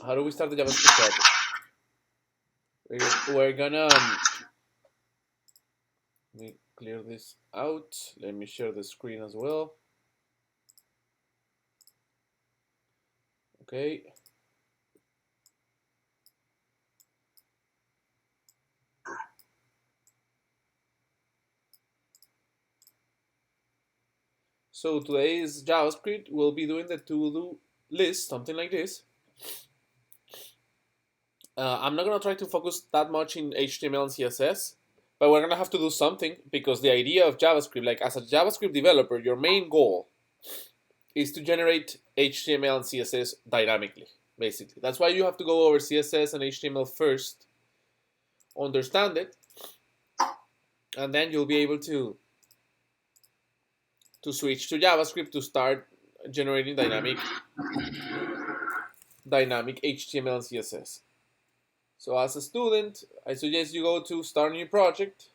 how do we start the JavaScript project? We're gonna let me clear this out. Let me share the screen as well. Okay. So today's JavaScript will be doing the to-do list, something like this. I'm not gonna try to focus that much in HTML and CSS, but we're gonna have to do something because the idea of JavaScript, like as a JavaScript developer, your main goal is to generate HTML and CSS dynamically, basically. That's why you have to go over CSS and HTML first, understand it, and then you'll be able to switch to JavaScript to start generating dynamic HTML and CSS. So as a student, I suggest you go to Start New Project.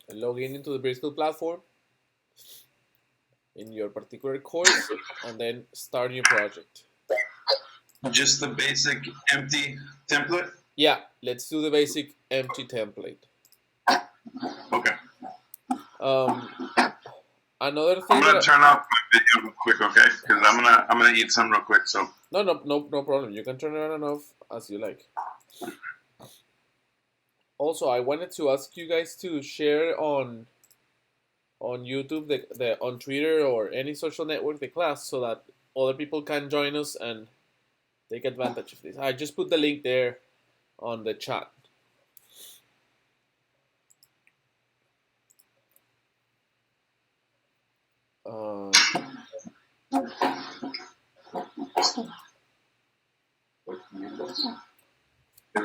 And log in into the Bristol platform in your particular course, and then Start New Project. Just the basic empty template? Yeah, let's do the basic empty template. Okay. Another thing. I'm gonna turn off my video real quick, okay? Because I'm gonna eat some real quick. So. No problem. You can turn it on and off as you like. Also, I wanted to ask you guys to share on YouTube, on Twitter or any social network the class, so that other people can join us and take advantage of this. I just put the link there on the chat.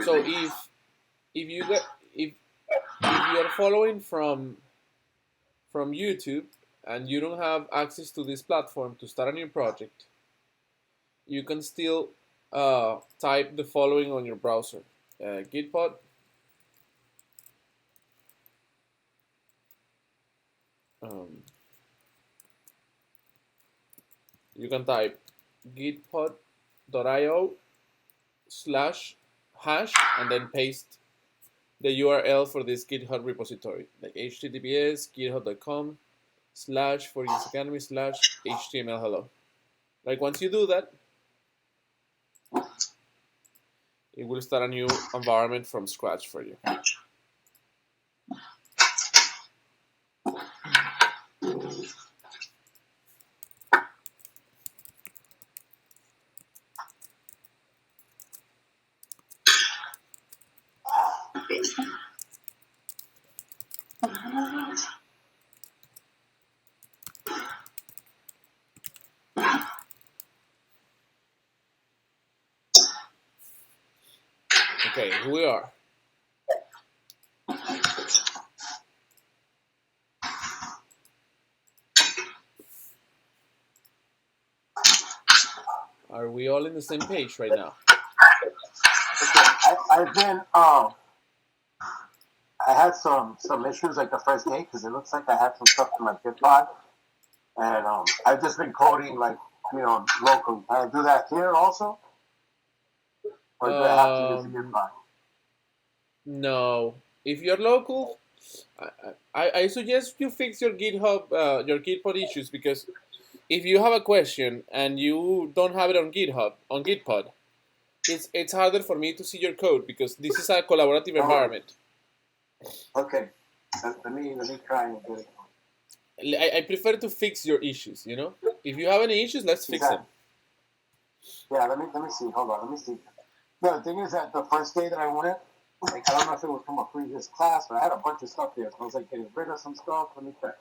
So if you are following from YouTube and you don't have access to this platform to start a new project, you can still type the following on your browser: gitpod you can type gitpod.io/hash and then paste the URL for this GitHub repository, like https://4usacademy/HTML hello. Like once you do that, it will start a new environment from scratch for you. Okay, here we are. Are we all in the same page right now? Okay, I've been I had some issues like the first day because it looks like I had some stuff in my GitHub, and I've just been coding like local. Can I do that here also, or do I have to use the GitHub? No, if you're local, I suggest you fix your GitHub your Gitpod issues, because if you have a question and you don't have it on Gitpod, it's harder for me to see your code because this is a collaborative environment. Okay, let me try and do it. I prefer to fix your issues. If you have any issues, let's fix them. Yeah, let me see. Hold on, let me see. The thing is that the first day that I went, like, I don't know if it was from a previous class, but I had a bunch of stuff here. So I was like getting rid of some stuff. Let me check.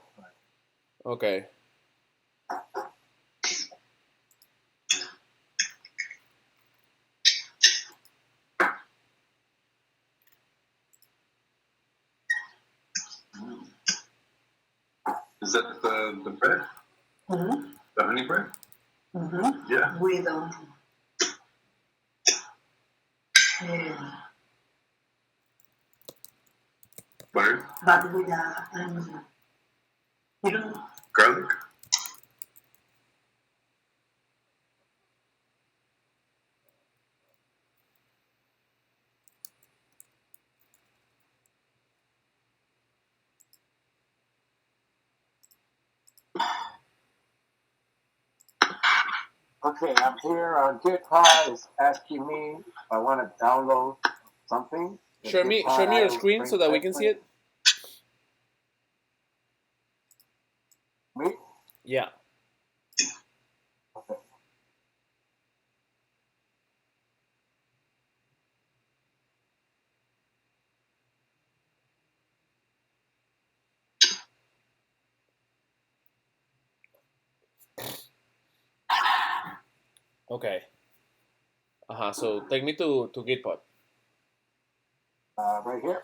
Okay. Is that the bread? Mm-hmm. The honey bread? Mm-hmm. Yeah. With Butter? but with Garlic. Okay, I'm here on GitHub. It's asking me if I want to download something. The Show me GitHub your IO screen so Spring that we can see template. it. Me? Yeah. Okay. Okay. So take me to Gitpod. Right here.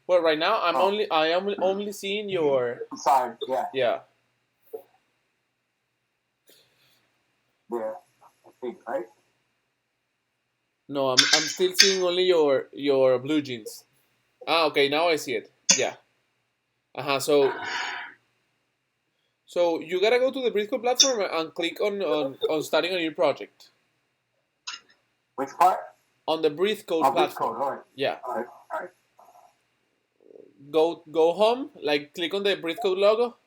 Well, right now I am Oh. only seeing your I'm sorry. Yeah. yeah. There. I think, right? No, I'm still seeing only your blue jeans. Okay, now I see it. Yeah. So you gotta go to the Breathcode platform and click on starting a new project. Which part? On the Breathcode Oh, platform. Breathcode. All right. Yeah. All right. All right. Go home, like click on the Breathcode logo,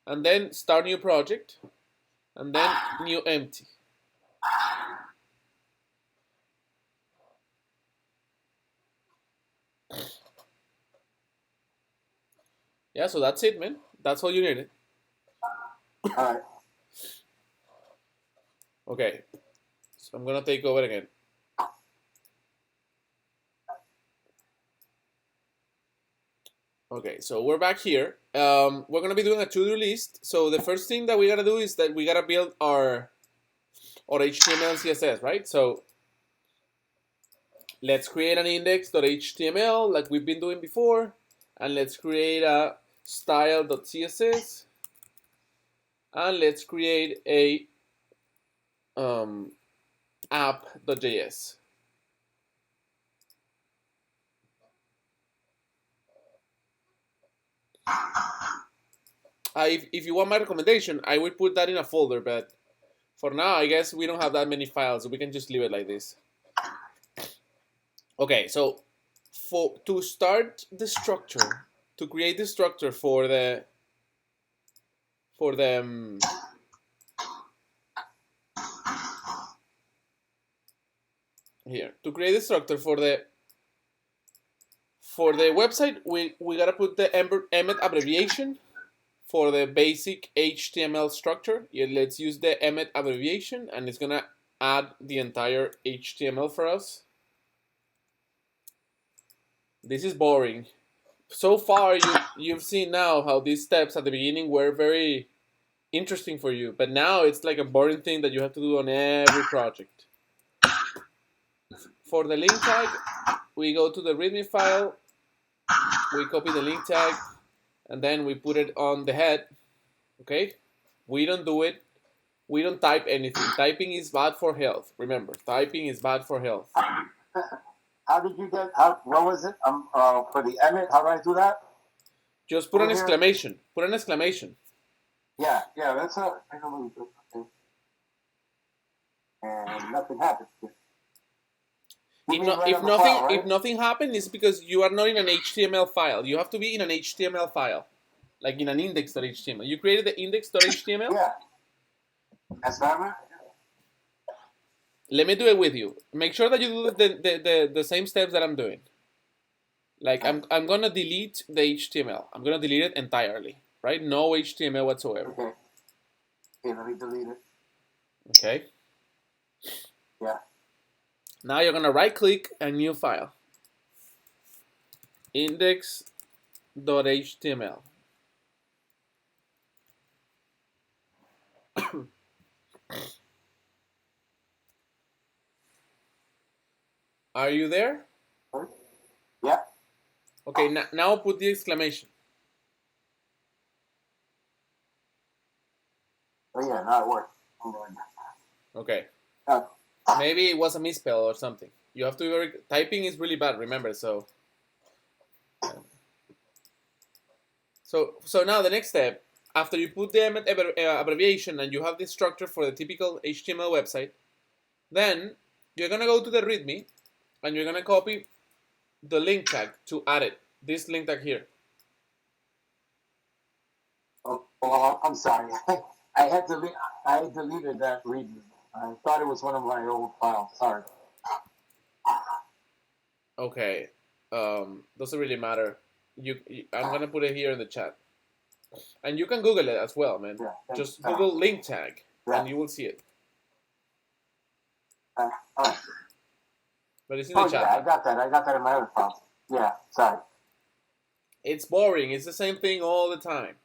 and then start new project, and then new empty. Yeah, so that's it, man. That's all you needed. All right. Okay. So I'm gonna take over again. Okay, so we're back here. We're gonna be doing a to-do list. So the first thing that we gotta do is that we gotta build our HTML and CSS, right? So let's create an index.html like we've been doing before, and let's create a style.css, and let's create a app.js. If you want my recommendation, I would put that in a folder, but for now, I guess we don't have that many files, so we can just leave it like this. Okay, so to start the structure, to create the structure for the here, to create the structure for the website, we gotta put the emmet abbreviation for the basic HTML structure. Yeah, let's use the emmet abbreviation, and it's gonna add the entire HTML for us. This is boring. So far, you've seen now how these steps at the beginning were very interesting for you, but now it's like a boring thing that you have to do on every project. For the link tag, we go to the README file, we copy the link tag, and then we put it on the head. Okay? We don't do it. We don't type anything. Typing is bad for health. Remember, typing is bad for health. How did you get? What was it? For the emmet, how do I do that? Just put an exclamation. Put an exclamation. Yeah, that's I know what you do. Okay. And nothing happened. If nothing happened, it's because you are not in an HTML file. You have to be in an HTML file, like in an index.html. You created the index.html? Yeah. That's right. Let me do it with you. Make sure that you do the same steps that I'm doing. Like I'm gonna delete the HTML. I'm gonna delete it entirely, right? No HTML whatsoever. Okay. Okay, let me delete it. Okay. Yeah. Now you're gonna right click a new file. Index.html. Are you there? Yeah. Okay, now put the exclamation. Oh yeah, now it works. Okay. Maybe it was a misspell or something. You have to be typing is really bad, remember, so So now the next step, after you put the abbreviation and you have this structure for the typical HTML website, then you're gonna go to the README and you're gonna copy the link tag to add it. This link tag here. Oh, well, I'm sorry. I deleted that README. I thought it was one of my old files. Sorry. Okay. Doesn't really matter. I'm gonna put it here in the chat, and you can Google it as well, man. Yeah, Just Google link tag, yeah. and you will see it. Oh. But it's in the chat. Yeah, I got that in my other file. Yeah, sorry. It's boring. It's the same thing all the time.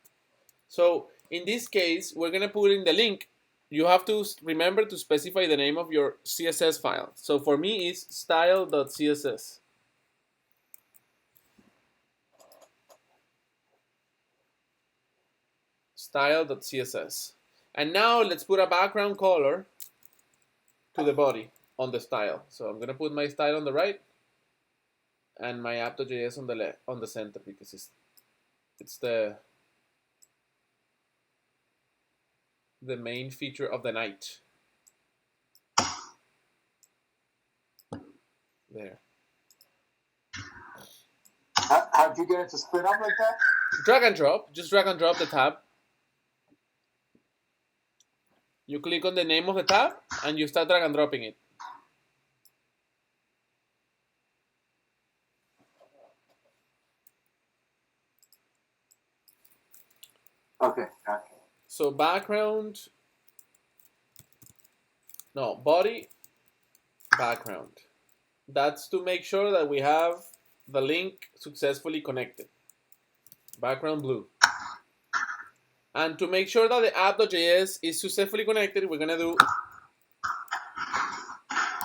So in this case, we're gonna put in the link. You have to remember to specify the name of your CSS file. So for me, it's style.css. Style.css. And now let's put a background color to the body on the style. So I'm gonna put my style on the right and my app.js on the left, on the center, because it's the main feature of the night. There. How'd you get it to split up like that? Drag and drop. Just drag and drop the tab. You click on the name of the tab and you start drag and dropping it. Okay, gotcha. So background, no, body, background. That's to make sure that we have the link successfully connected. Background blue. And to make sure that the app.js is successfully connected, we're gonna do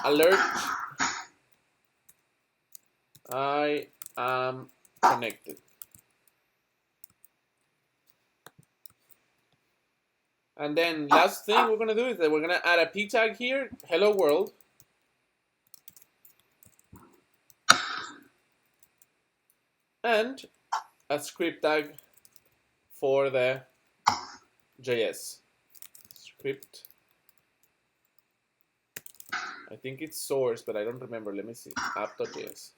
alert I am connected. And then last thing we're gonna do is that we're gonna add a p tag here, hello world. And a script tag for the JS. Script. I think it's source, but I don't remember. Let me see. App.js.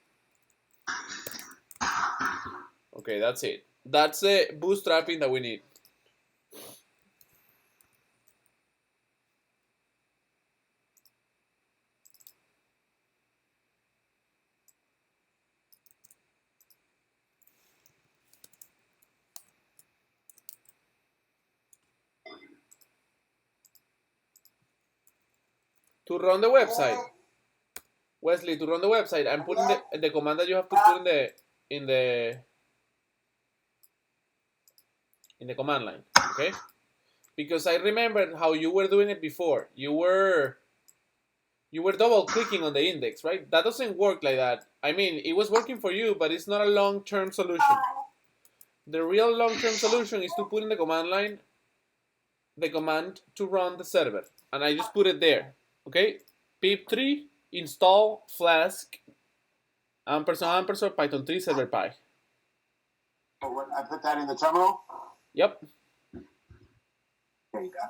Okay, that's it. That's the bootstrapping that we need. To run the website, Wesley, to run the website, I'm putting the command that you have to put in the command line, okay? Because I remember how you were doing it before. You were double clicking on the index, right? That doesn't work like that. I mean, it was working for you, but it's not a long-term solution. The real long-term solution is to put in the command line the command to run the server, and I just put it there. Okay, pip3 install flask ampersand python 3 server py. So when I put that in the terminal? Yep. There you go.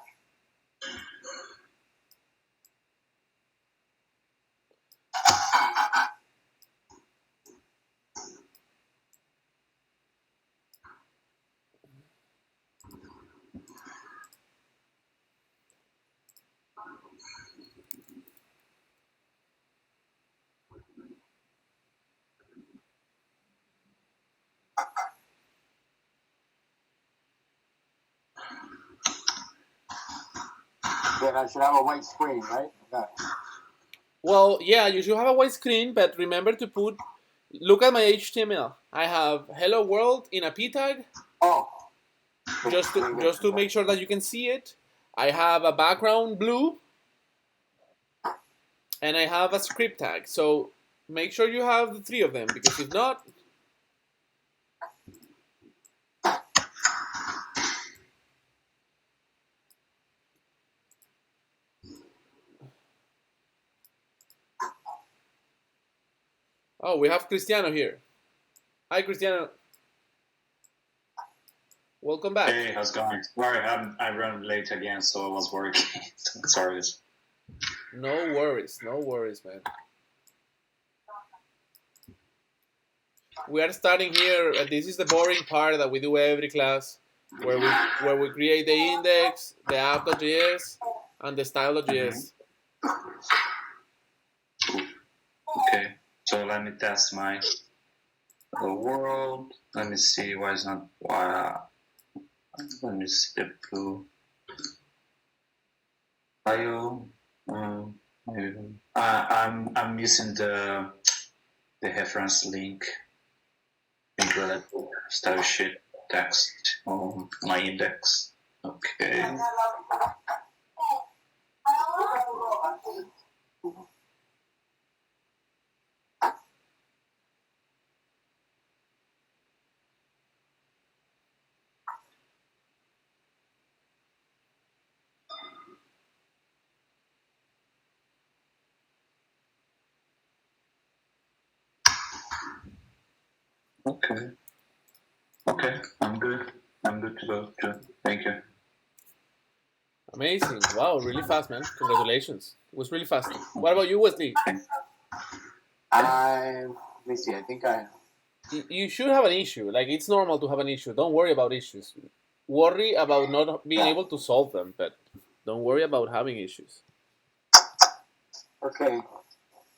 Then I should have a white screen, right? Okay. Well, yeah, you should have a white screen, but remember to look at my HTML. I have hello world in a p tag. Oh. Just to make sure that you can see it. I have a background blue. And I have a script tag. So make sure you have the three of them, because if not, oh, we have Cristiano here. Hi, Cristiano. Welcome back. Hey, how's it going? Sorry, I ran late again, so I was working. Sorry. No worries, man. We are starting here. This is the boring part that we do every class, where we create the index, the app.js, and the style.js. Okay, so let me test my world. Let me see why it's not. Let me see the blue file. I'm using the reference link included style sheet text on my index. Okay. Okay, I'm good. I'm good to go. Good. Thank you. Amazing. Wow, really fast, man. Congratulations. It was really fast. What about you, Wesley? Let me see. I think You should have an issue. Like, it's normal to have an issue. Don't worry about issues. Worry about not being able to solve them, but don't worry about having issues. Okay.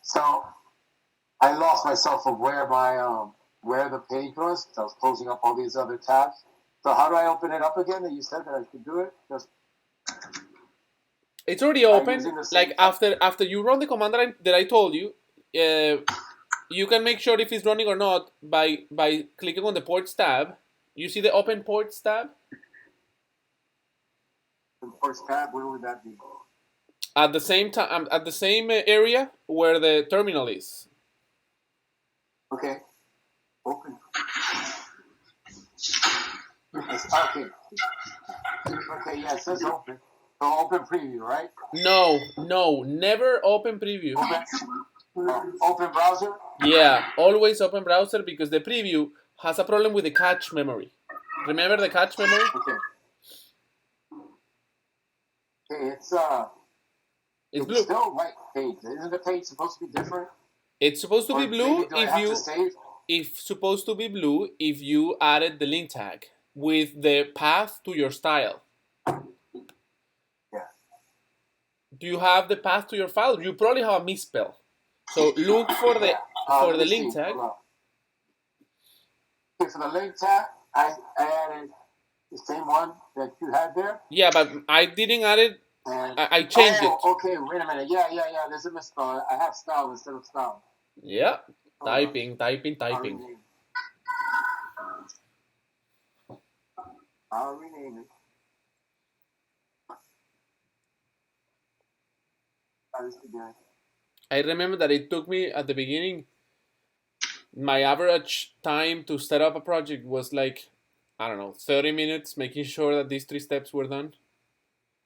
So I lost myself of where the page was. I was closing up all these other tabs. So how do I open it up again? That you said that I should do it. It's already open. Like after you run the command that I told you, you can make sure if it's running or not by clicking on the ports tab. You see the open ports tab? The ports tab. Where would that be? At the same time, at the same area where the terminal is. Okay. Open. Okay. Okay. Yeah, it says open. So open preview, right? No, never open preview. Open browser? Yeah, always open browser because the preview has a problem with the cache memory. Remember the cache memory? Okay. Okay, it's blue. Still white page. Isn't the page supposed to be different? It's supposed to be blue if you added the link tag with the path to your style. Yeah. Do you have the path to your file? You probably have a misspell. So look for the link tag. Okay, for the link tag, I added the same one that you had there. Yeah, but I didn't add it. I changed it. Okay, wait a minute. Yeah. There's a misspell. I have style instead of style. Yeah. Typing. I'll rename it. I remember that it took me at the beginning. My average time to set up a project was like, I don't know, 30 minutes, making sure that these 3 steps were done.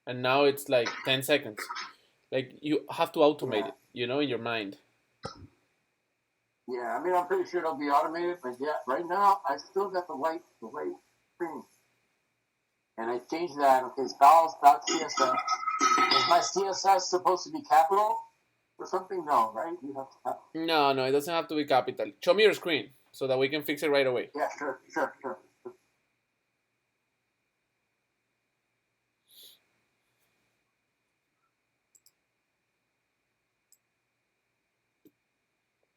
And now it's like 10 seconds. Like, you have to automate it, in your mind. Yeah, I mean, I'm pretty sure it'll be automated, but yeah, right now, I still got the white screen. And I changed that. Okay, styles.css. Is my CSS supposed to be capital or something? No, right? You have to No, it doesn't have to be capital. Show me your screen so that we can fix it right away. Yeah, sure.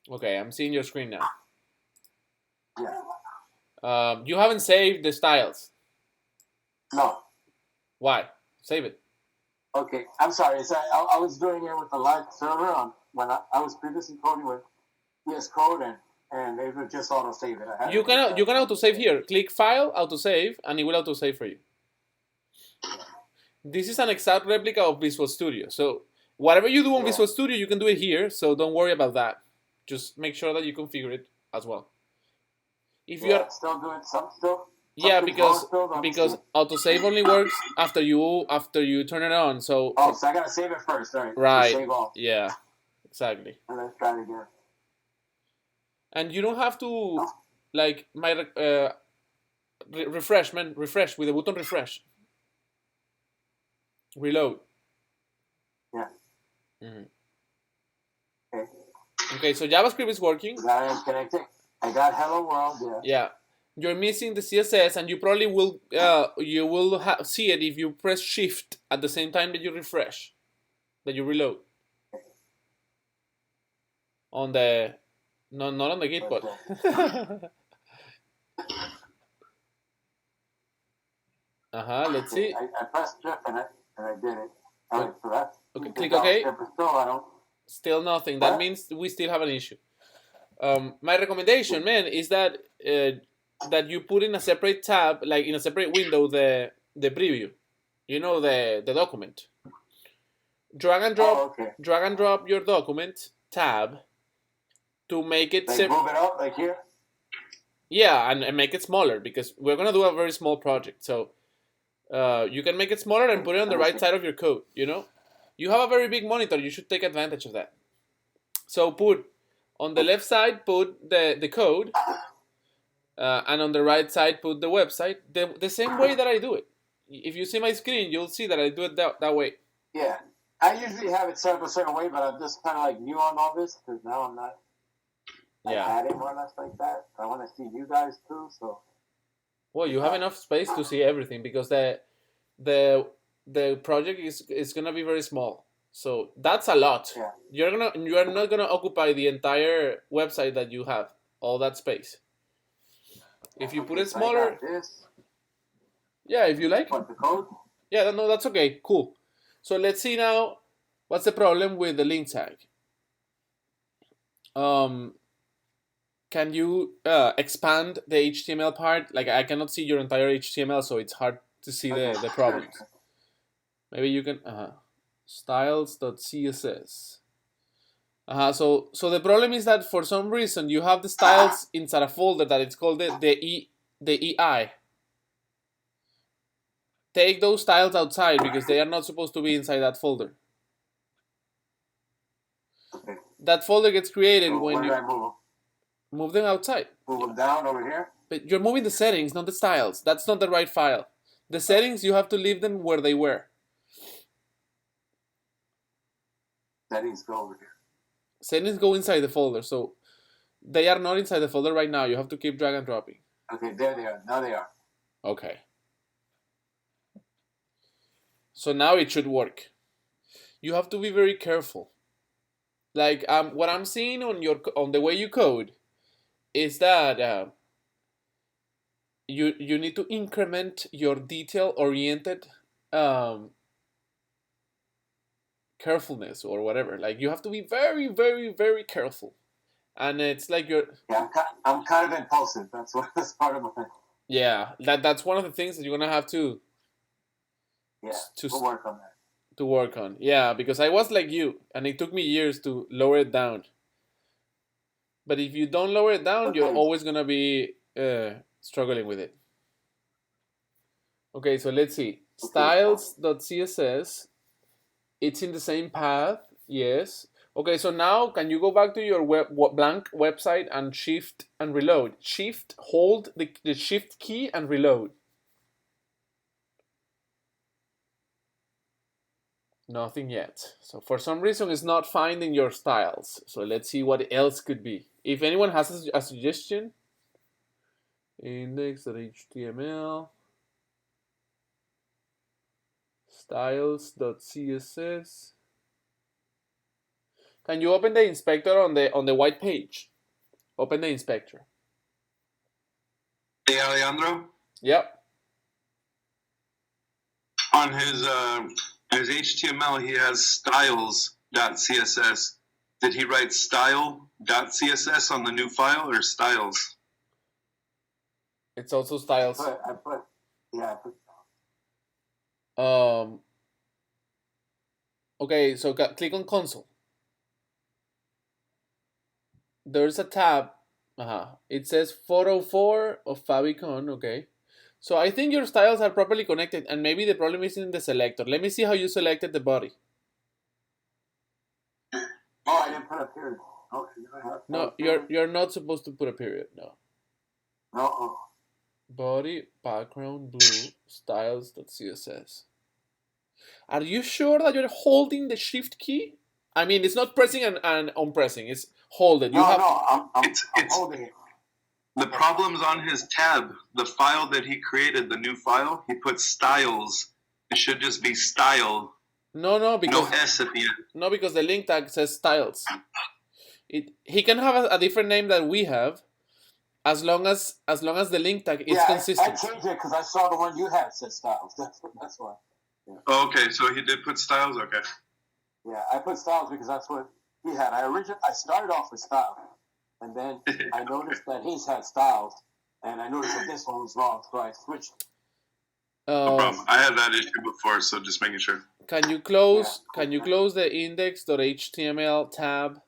Okay, I'm seeing your screen now. Yeah. You haven't saved the styles. No. Why? Save it. Okay, I'm sorry. I was doing it with the live server when I was previously coding with VS Code, and they would just auto-save it. You can auto-save here. Click File, Auto-Save, and it will auto-save for you. This is an exact replica of Visual Studio. So whatever you do on Visual Studio, you can do it here. So don't worry about that. Just make sure that you configure it as well. If you are still doing some still. Yeah, because autosave only works after you turn it on. So so I gotta save it first, right? Right. Save all. Yeah, exactly. And let's try it again. And you don't have to like refresh, man. Refresh with the button refresh. Reload. Yeah. Mhm. Okay. Okay, so JavaScript is working. Got it connected. I got hello world. Yeah. Yeah. You're missing the CSS, and you probably will see it if you press Shift at the same time that you refresh, that you reload. On the not on the Git, but let's see. I pressed shift and I did it. Alright, so that's Okay, click OK. Still, I don't. Still nothing. That means we still have an issue. My recommendation, man, is that that you put in a separate tab, like in a separate window, the preview. You know, the document. Drag and drop your document tab to make it like move it up like here. Yeah, and make it smaller, because we're gonna do a very small project. So you can make it smaller and put it on the right side of your code. You know, you have a very big monitor. You should take advantage of that. So put on the left side, put the code, and on the right side, put the website. The same way that I do it. If you see my screen, you'll see that I do it that way. Yeah, I usually have it set up a certain way, but I'm just kind of like new on all this because now I'm not. Yeah. I had it more or less like that. I want to see you guys too, so. Well, you have enough space to see everything, because the project is gonna be very small. So that's a lot. Yeah. You are not gonna occupy the entire website that you have, all that space. If you put it smaller, yeah, if you like. What, the code? Yeah, no, that's okay. Cool. So let's see now what's the problem with the link tag. Can you expand the HTML part? Like, I cannot see your entire HTML, so it's hard to see the problems. Maybe you can styles.css. So the problem is that for some reason you have the styles inside a folder that it's called the EI. Take those styles outside, because they are not supposed to be inside that folder. That folder gets created when you move them outside. Move them down over here. But you're moving the settings, not the styles. That's not the right file. The settings, you have to leave them where they were. Settings go over here. Settings go inside the folder, so they are not inside the folder right now. You have to keep drag and dropping. Okay, there they are. Now they are. Okay. So now it should work. You have to be very careful. Like what I'm seeing on the way you code is that you need to increment your detail-oriented carefulness or whatever. Like, you have to be very, very, very careful. And it's like you're... Yeah, I'm kind of impulsive. That's part of my... Yeah, that's one of the things that you're going to have to... Yeah, we'll work on that. To work on. Yeah, because I was like you, and it took me years to lower it down. But if you don't lower it down, you're always going to be struggling with it. Okay, so let's see. Styles.css. It's in the same path. Yes. Okay, so now can you go back to your blank website and shift and reload? Shift, hold the shift key and reload. Nothing yet. So for some reason it's not finding your styles. So let's see what else could be. If anyone has a suggestion, index.html, styles.css. Can you open the inspector on the white page? Open the inspector. Hey, Alejandro? Yep. On his HTML, he has styles.css. Did he write style.css on the new file, or styles? It's also styles. I put. Okay, so click on console. There's a tab. It says photo 4 of favicon. Okay. So I think your styles are properly connected, and maybe the problem is in the selector. Let me see how you selected the body. Oh, I didn't put a period. Oh, No, you're not supposed to put a period. No. No. body background blue styles.css. Are you sure that you're holding the shift key? I mean, it's not pressing and unpressing. It's hold it. You No, have. no, I'm It's holding it. the problem's on his tab. The file that he created, the new file, he put styles. It should just be style. No, because No S at the end. no, because the link tag says styles. He can have a different name that we have, as long as the link tag is Yeah, consistent. I changed it because I saw the one you had said styles. That's why. Oh, okay, so he did put styles? Okay. Yeah, I put styles because that's what he had. I started off with styles, and then I noticed that his had styles, and I noticed that this one was wrong, so I switched. No problem. I had that issue before, so just making sure. Can you close the index.html tab?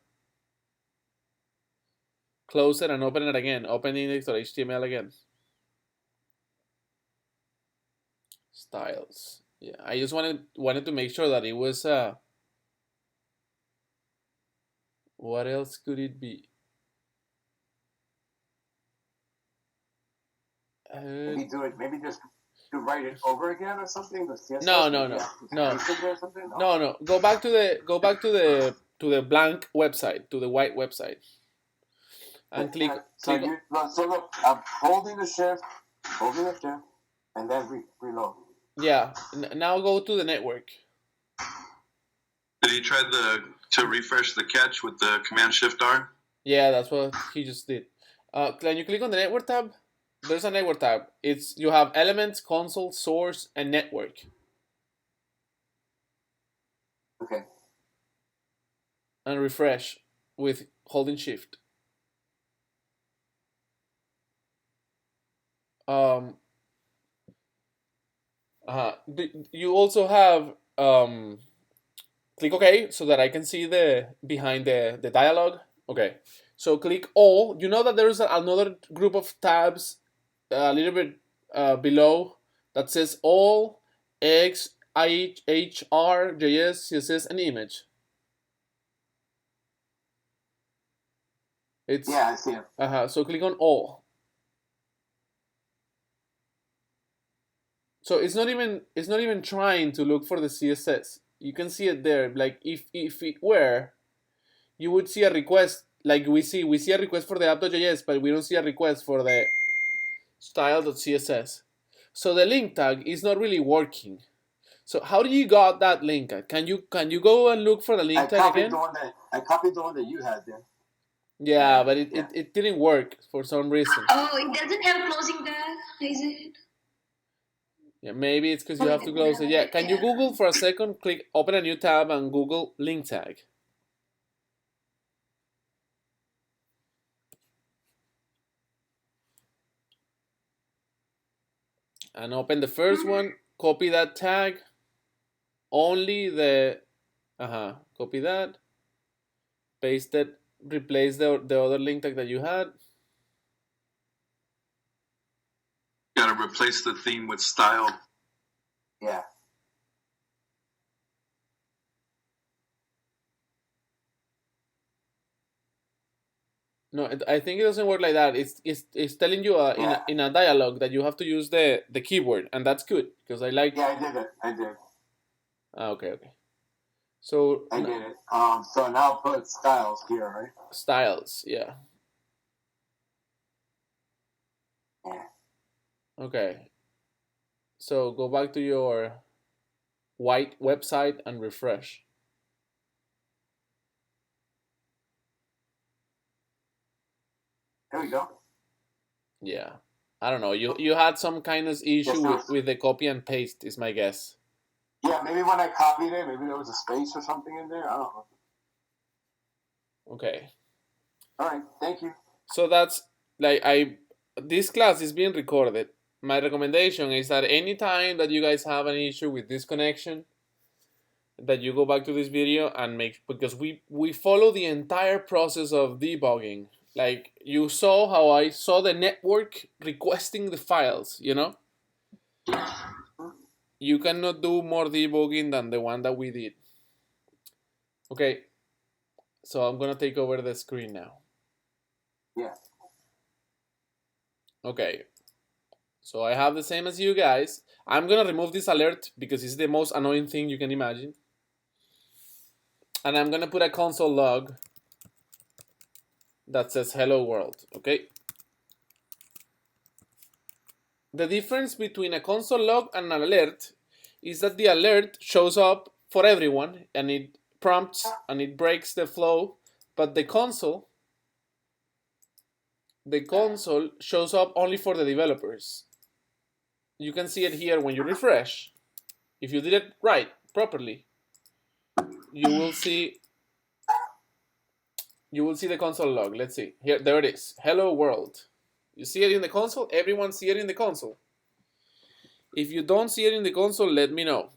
Close it and open it again. Open index.html again. Styles. Yeah, I just wanted to make sure that it was what else could it be? Maybe do it. Maybe just to write it over again or something. No. Go back to the blank website, to the white website, and click. So look, I'm holding the shift, and then reload. Yeah. Now go to the network. Did he try to refresh the catch with the Command-Shift-R? Yeah, that's what he just did. Can you click on the network tab? There's a network tab. You have elements, console, source, and network. Okay. And refresh with holding shift. You also have click OK so that I can see the behind the dialog. Okay, so click all. You know that there is another group of tabs a little bit below that says all, X, HR, JS, CSS, and image. Yeah, I see it. So click on all. So it's not even trying to look for the CSS. You can see it there. Like if it were, you would see a request. Like we see a request for the app.js, but we don't see a request for the style.css. So the link tag is not really working. So how do you got that link tag? Can you go and look for the link tag again? I copied the one that you had there. Yeah, but it didn't work for some reason. Oh, it doesn't have closing tag, is it? Yeah, maybe it's because you have to close it. Yeah, can you Google for a second? Click, open a new tab and Google link tag. And open the first one, copy that tag, only the, copy that, paste it, replace the other link tag that you had. Gotta replace the theme with style. Yeah. No, I think it doesn't work like that. It's telling you in a dialogue that you have to use the keyboard, and that's good because I like. Yeah, I did. Okay. So I did it. So now put styles here, right? Styles, yeah. Yeah. Okay. So go back to your white website and refresh. There we go. Yeah. I don't know. You had some kind of issue with the copy and paste, is my guess. Yeah, maybe when I copied it, maybe there was a space or something in there. I don't know. Okay. All right. Thank you. So that's this class is being recorded. My recommendation is that anytime that you guys have an issue with this connection, that you go back to this video and because we follow the entire process of debugging. Like you saw how I saw the network requesting the files, you know? You cannot do more debugging than the one that we did. Okay, so I'm gonna take over the screen now. Yeah. Okay, So I have the same as you guys. I'm gonna remove this alert because it's the most annoying thing you can imagine. And I'm gonna put a console log that says hello world, okay? The difference between a console log and an alert is that the alert shows up for everyone and it prompts and it breaks the flow, but the console shows up only for the developers. You can see it here when you refresh. If you did it right, properly, you will see the console log. Let's see. Here, there it is. Hello world. You see it in the console? Everyone see it in the console. If you don't see it in the console, let me know.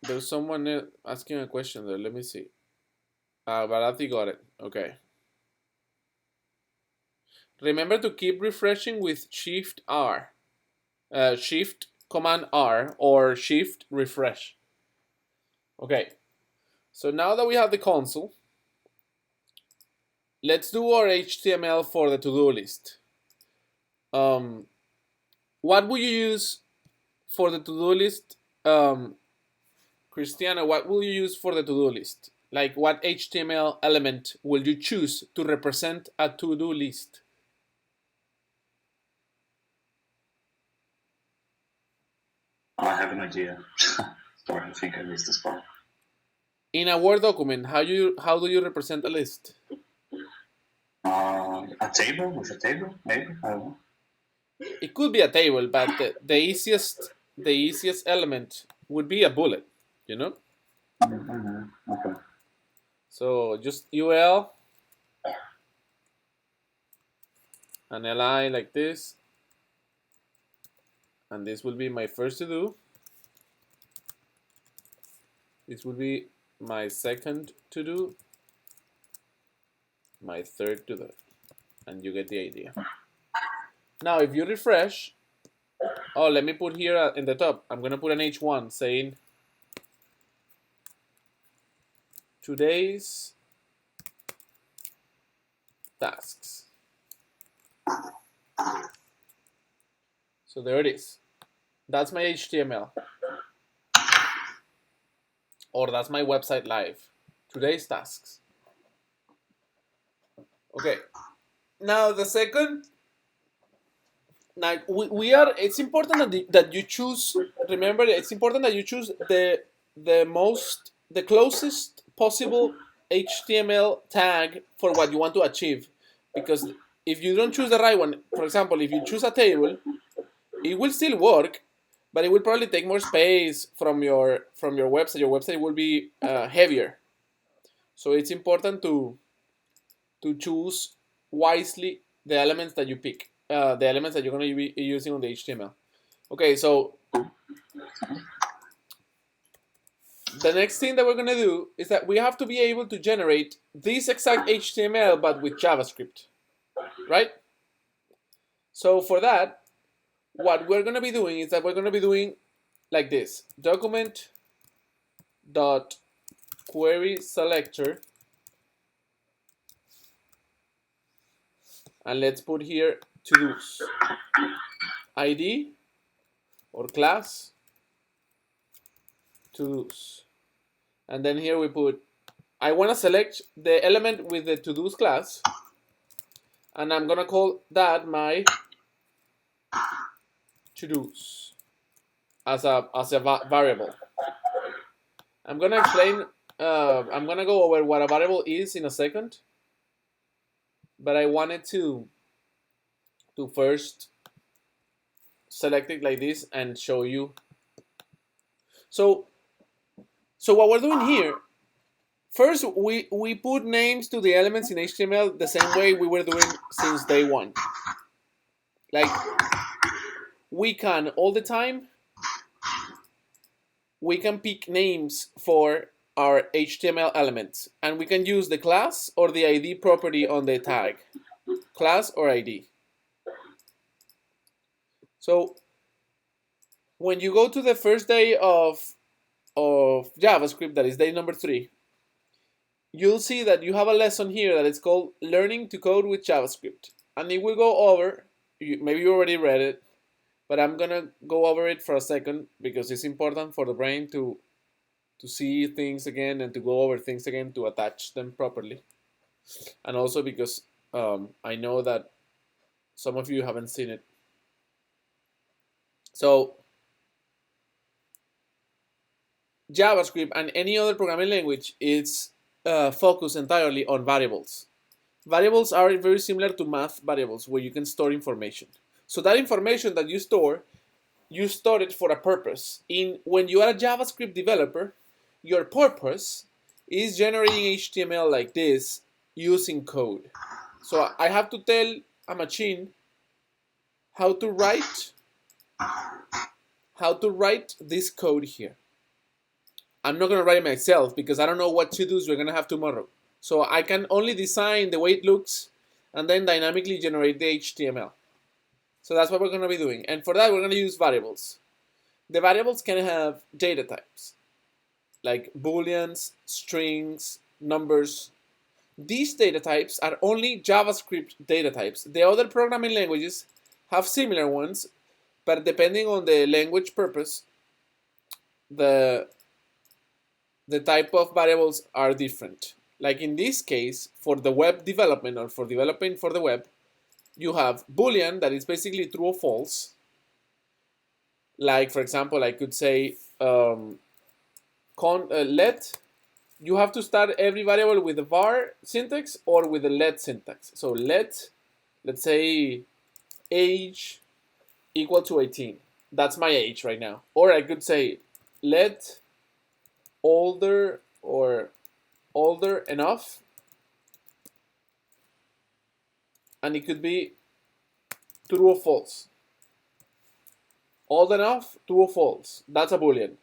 There's someone asking a question there. Let me see. Barati got it. Okay. Remember to keep refreshing with Shift R. Shift Command R or Shift refresh. Okay. So now that we have the console, let's do our HTML for the to-do list. What will you use for the to-do list? Christiana, what will you use for the to-do list? Like, what HTML element will you choose to represent a to-do list? I have an idea. Sorry, I think I missed this part. In a Word document, how do you represent a list? A table with a table, maybe. I don't know. It could be a table, but the easiest element would be a bullet, you know? Mm-hmm. Okay. So just UL and LI like this. And this will be my first to do. This will be my second to do. My third to do. And you get the idea. Now, if you refresh, oh, let me put here in the top, I'm going to put an H1 saying today's tasks. So there it is. That's my HTML. Or that's my website live. Today's tasks. Okay. Now the second. Now it's important that you choose. Remember, it's important that you choose the closest possible HTML tag for what you want to achieve. Because if you don't choose the right one, for example, if you choose a table, it will still work, but it will probably take more space from your website. Your website will be heavier. So it's important to choose wisely the elements that you pick, the elements that you're going to be using on the HTML. Okay, so the next thing that we're going to do is that we have to be able to generate this exact HTML, but with JavaScript, right? So for that, what we're going to be doing is that we're going to be doing like this: document.querySelector, and let's put here to-dos, ID or class, to-dos, and then here we put, I want to select the element with the to-dos class, and I'm going to call that my to-dos as a variable. I'm going to explain, I'm going to go over what a variable is in a second, but I wanted to first select it like this and show you. So what we're doing here, first we put names to the elements in HTML the same way we were doing since day one. Like, we can all the time, we can pick names for our HTML elements, and we can use the class or the ID property on the tag, class or ID. So when you go to the first day of JavaScript, that is day number 3, you'll see that you have a lesson here that is called Learning to Code with JavaScript. and it will go over. Maybe you already read it, but I'm gonna go over it for a second because it's important for the brain to see things again and to go over things again to attach them properly, and also because I know that some of you haven't seen it. So JavaScript and any other programming language is focused entirely on variables. Variables are very similar to math variables where you can store information. So that information that you store it for a purpose. When you are a JavaScript developer, your purpose is generating HTML like this using code. So I have to tell a machine how to write this code here. I'm not going to write it myself because I don't know what to-dos we're going to have tomorrow. So I can only design the way it looks and then dynamically generate the HTML. So that's what we're going to be doing. And for that, we're going to use variables. The variables can have data types, like booleans, strings, numbers. These data types are only JavaScript data types. The other programming languages have similar ones, but depending on the language purpose, the type of variables are different. Like in this case, for the web development or for developing for the web, you have Boolean that is basically true or false. Like for example, I could say let. You have to start every variable with a var syntax or with a let syntax. So let's say age equal to 18. That's my age right now. Or I could say let older or older enough, and it could be true or false. Old enough, true or false. That's a boolean.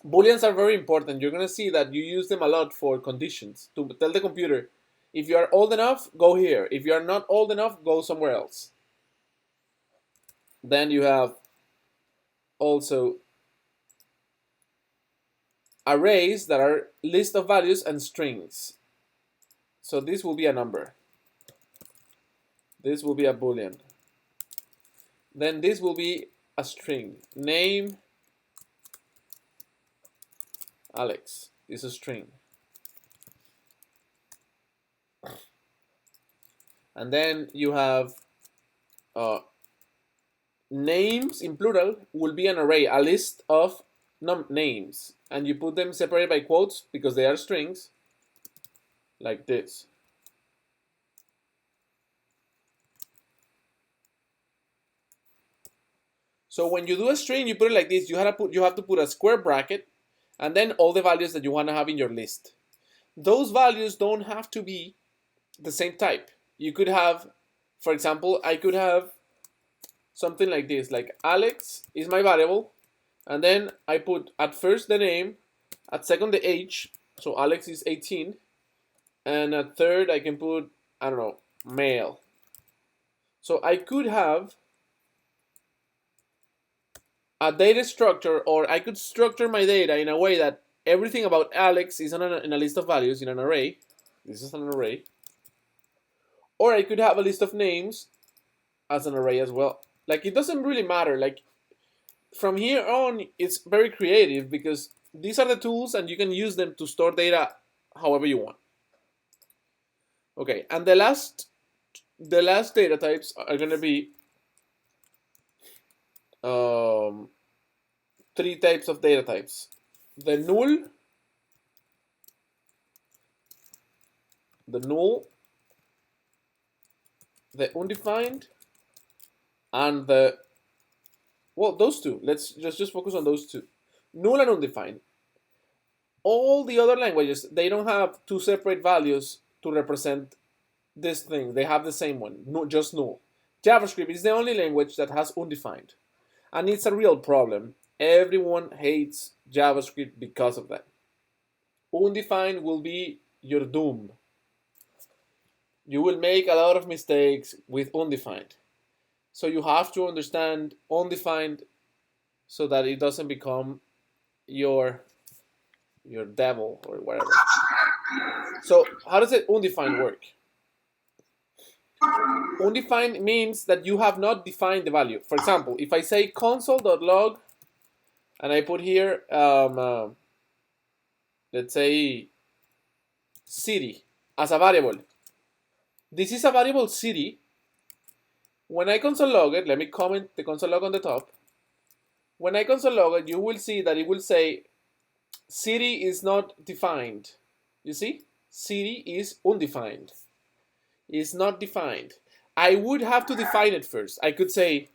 Booleans are very important. You're going to see that you use them a lot for conditions to tell the computer, if you are old enough, go here. If you are not old enough, go somewhere else. Then you have also arrays that are list of values and strings. So this will be a number. This will be a boolean. Then this will be a string. Name Alex is a string. And then you have names in plural will be an array, a list of names. And you put them separated by quotes because they are strings, like this. So when you do a string, you put it like this. You have to put a square bracket and then all the values that you want to have in your list. Those values don't have to be the same type. You could have, for example, I could have something like this, like Alex is my variable, and then I put at first the name, at second the age, so Alex is 18, and at third I can put, I don't know, male. So I could have a data structure, or I could structure my data in a way that everything about Alex is in a list of values in an array. This is an array. Or I could have a list of names as an array as well. Like, it doesn't really matter. Like, from here on, it's very creative because these are the tools and you can use them to store data however you want. Okay, and the last data types are going to be three types of data types: the null, the undefined, and those two. Let's just focus on those two: null and undefined. All the other languages, they don't have two separate values to represent this thing. They have the same one, just null. JavaScript is the only language that has undefined, and it's a real problem. Everyone hates JavaScript because of that. Undefined will be your doom. You will make a lot of mistakes with undefined. So you have to understand undefined so that it doesn't become your devil or whatever. So how does it undefined work? Undefined means that you have not defined the value. For example, if I say console.log and I put here, let's say city as a variable. This is a variable city. When I console log it, let me comment the console log on the top. When I console log it, you will see that it will say city is not defined. You see? City is undefined. Is not defined. I would have to define it first. I could say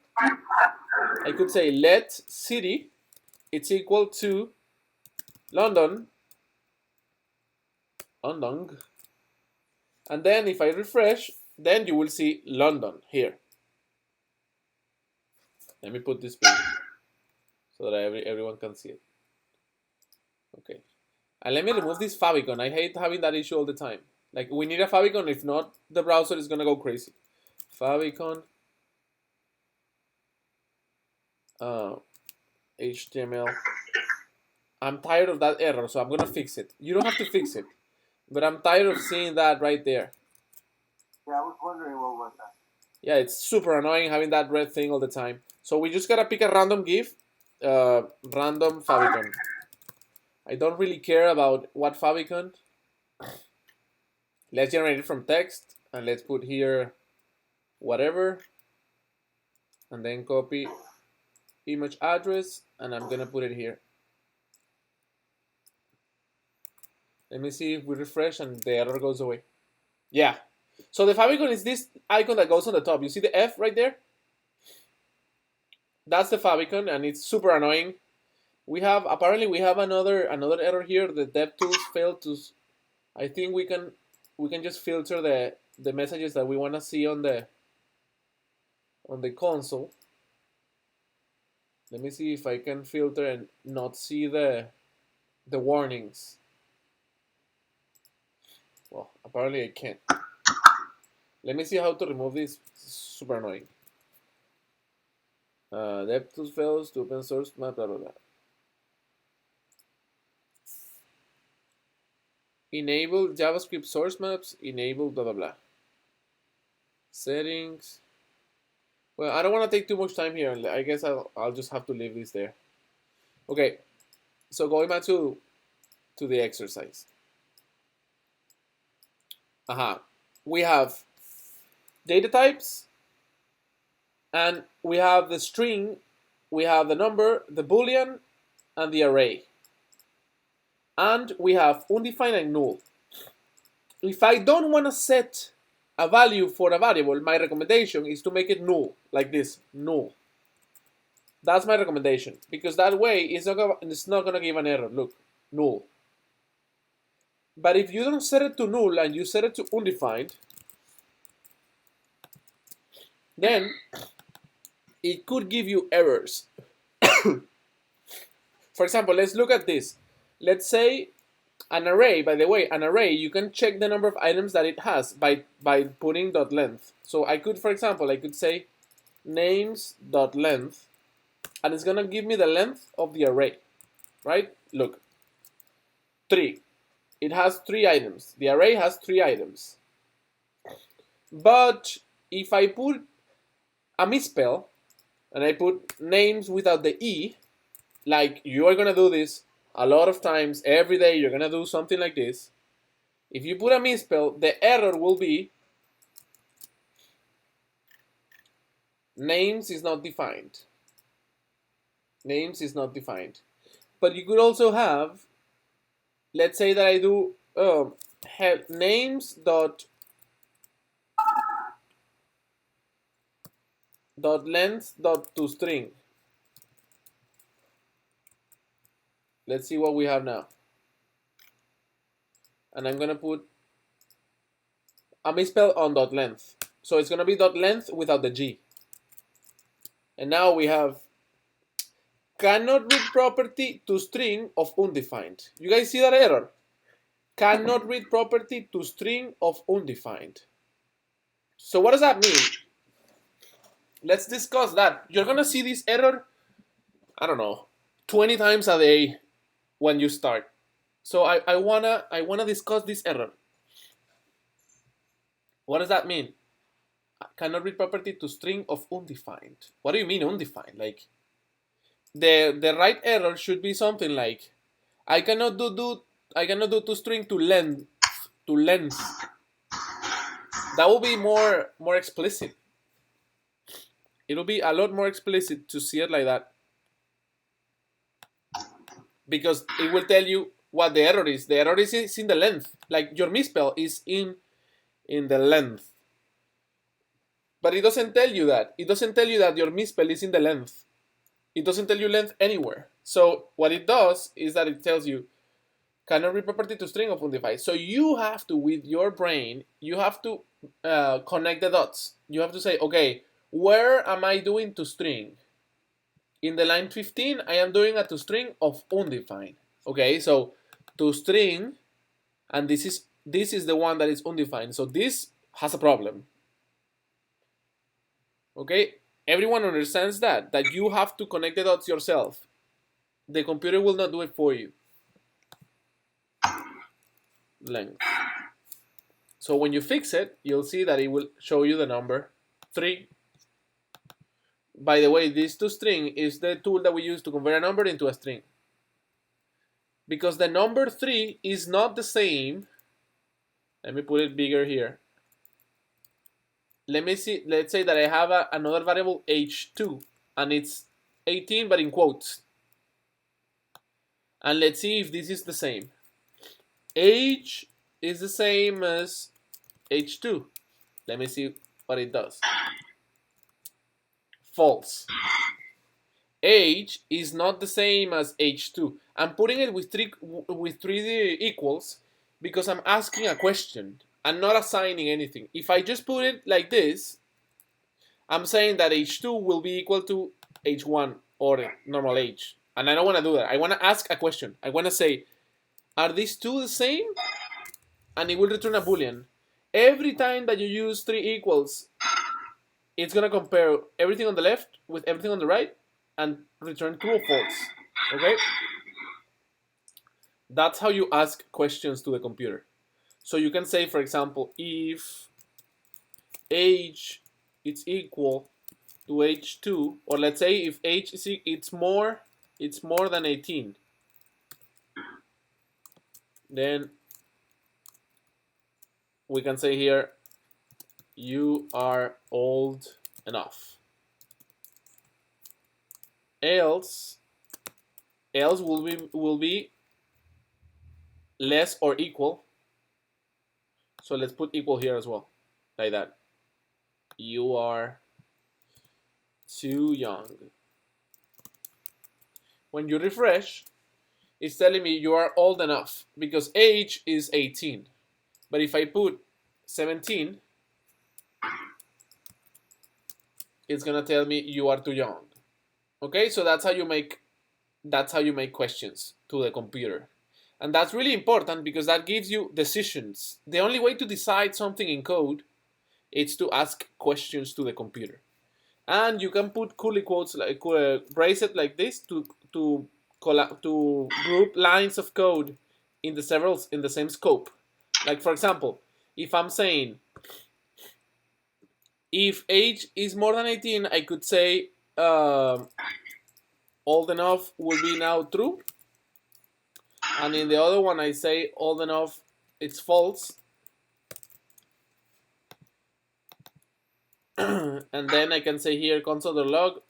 let city it's equal to London. And then if I refresh, then you will see London here. Let me put this big so that everyone can see it. Okay. And let me remove this favicon. I hate having that issue all the time. Like, we need a favicon. If not, the browser is going to go crazy. Favicon. HTML. I'm tired of that error, so I'm going to fix it. You don't have to fix it. But I'm tired of seeing that right there. Yeah, I was wondering what was that. Yeah, it's super annoying having that red thing all the time. So we just got to pick a random GIF. Random favicon. I don't really care about what favicon. Let's generate it from text. And let's put here whatever. And then copy image address. And I'm going to put it here. Let me see if we refresh and the error goes away. Yeah. So the favicon is this icon that goes on the top. You see the F right there? That's the favicon, and it's super annoying. Apparently we have another error here. The DevTools failed to. I think we can just filter the messages that we want to see on the console. Let me see if I can filter and not see the warnings. Well, apparently I can't. Let me see how to remove this. It's super annoying. DevTools fails to open source map, blah, blah, blah. Enable JavaScript source maps, enable blah, blah, blah. Settings. Well, I don't want to take too much time here. I guess I'll just have to leave this there. Okay, so going back to the exercise. We have data types, and we have the string, we have the number, the boolean, and the array. And we have undefined and null. If I don't want to set a value for a variable, my recommendation is to make it null, like this, null. That's my recommendation, because that way it's not going to give an error. Look, null. But if you don't set it to null and you set it to undefined, then it could give you errors. For example, let's look at this. Let's say an array, by the way, an array, you can check the number of items that it has by putting .length. So I could, for example, I could say names.length, and it's going to give me the length of the array, right? Look, 3. It has 3 items. The array has 3 items. But if I put a misspell, and I put names without the E, like you are going to do this a lot of times, every day you're going to do something like this. If you put a misspell, the error will be names is not defined. Names is not defined. But you could also have, let's say that I do names dot length dot to string. Let's see what we have now. And I'm going to put a misspell on dot length. So it's going to be dot length without the G. And now we have cannot read property to string of undefined. You guys see that error? Cannot read property to string of undefined. So what does that mean? Let's discuss that. You're going to see this error, I don't know, 20 times a day when you start. So I wanna discuss this error. What does that mean? cannot read property to string of undefined. What do you mean undefined? Like the right error should be something like I cannot do to string to length. That will be more explicit. It'll be a lot more explicit to see it like that, because it will tell you what the error is. The error is in the length. Like your misspell is in the length. But it doesn't tell you that. It doesn't tell you that your misspell is in the length. It doesn't tell you length anywhere. So what it does is that it tells you cannot read property to string of undefined. So you have to, with your brain, you have to connect the dots. You have to say, okay, where am I doing to string? In the line 15, I am doing a to string of undefined. Okay, so to string, and this is the one that is undefined. So this has a problem. Okay, everyone understands that you have to connect the dots yourself. The computer will not do it for you. Length. So when you fix it, you'll see that it will show you the number 3. By the way, this toString is the tool that we use to convert a number into a string. Because the number 3 is not the same. Let me put it bigger here. Let's say that I have another variable h2 and it's 18 but in quotes. And let's see if this is the same. Age is the same as h2. Let me see what it does. False. Age is not the same as h2. I'm putting it with three equals because I'm asking a question. I'm not assigning anything. If I just put it like this, I'm saying that h2 will be equal to h1 or normal age. And I don't want to do that. I want to ask a question. I want to say, are these two the same? And it will return a boolean. Every time that you use 3 equals, it's going to compare everything on the left with everything on the right and return true or false. Okay? That's how you ask questions to the computer. So you can say, for example, if age is equal to h2, or let's say if age is it's more than 18, then we can say here, you are old enough. Else will be less or equal. So let's put equal here as well, like that. You are too young. When you refresh, it's telling me you are old enough because age is 18. But if I put 17, it's gonna tell me you are too young. Okay, so that's how you make questions to the computer. And that's really important because that gives you decisions. The only way to decide something in code is to ask questions to the computer. And you can put curly quotes, like brace it like this to group lines of code in the same scope. Like for example, if I'm saying if age is more than 18, I could say old enough will be now true. And in the other one, I say old enough, it's false. And then I can say here console.log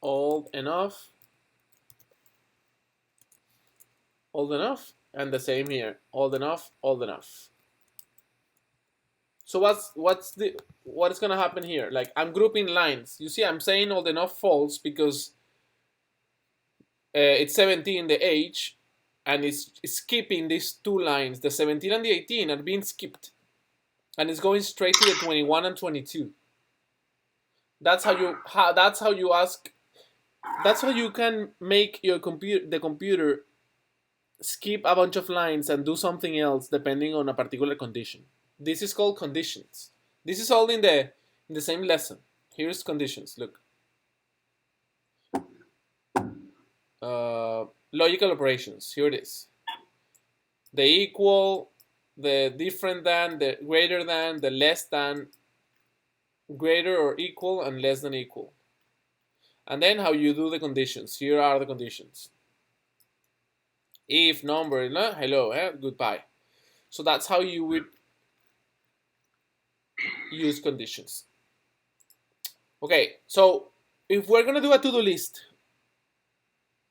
old enough, and the same here, old enough. So what's gonna happen here? Like I'm grouping lines. You see, I'm saying old enough false because it's 17 the age, and it's skipping these 2 lines. The 17 and the 18 are being skipped, and it's going straight to the 21 and 22. That's how you ask. That's how you can make the computer skip a bunch of lines and do something else depending on a particular condition. This is called conditions. This is all in the same lesson. Here's conditions. Look. Logical operations. Here it is. The equal the different than, the greater than, the less than, greater or equal, and less than equal. And then how you do the conditions. Here are the conditions. If number, no, hello, goodbye. So that's how you would use conditions. Okay, so if we're gonna do a to-do list,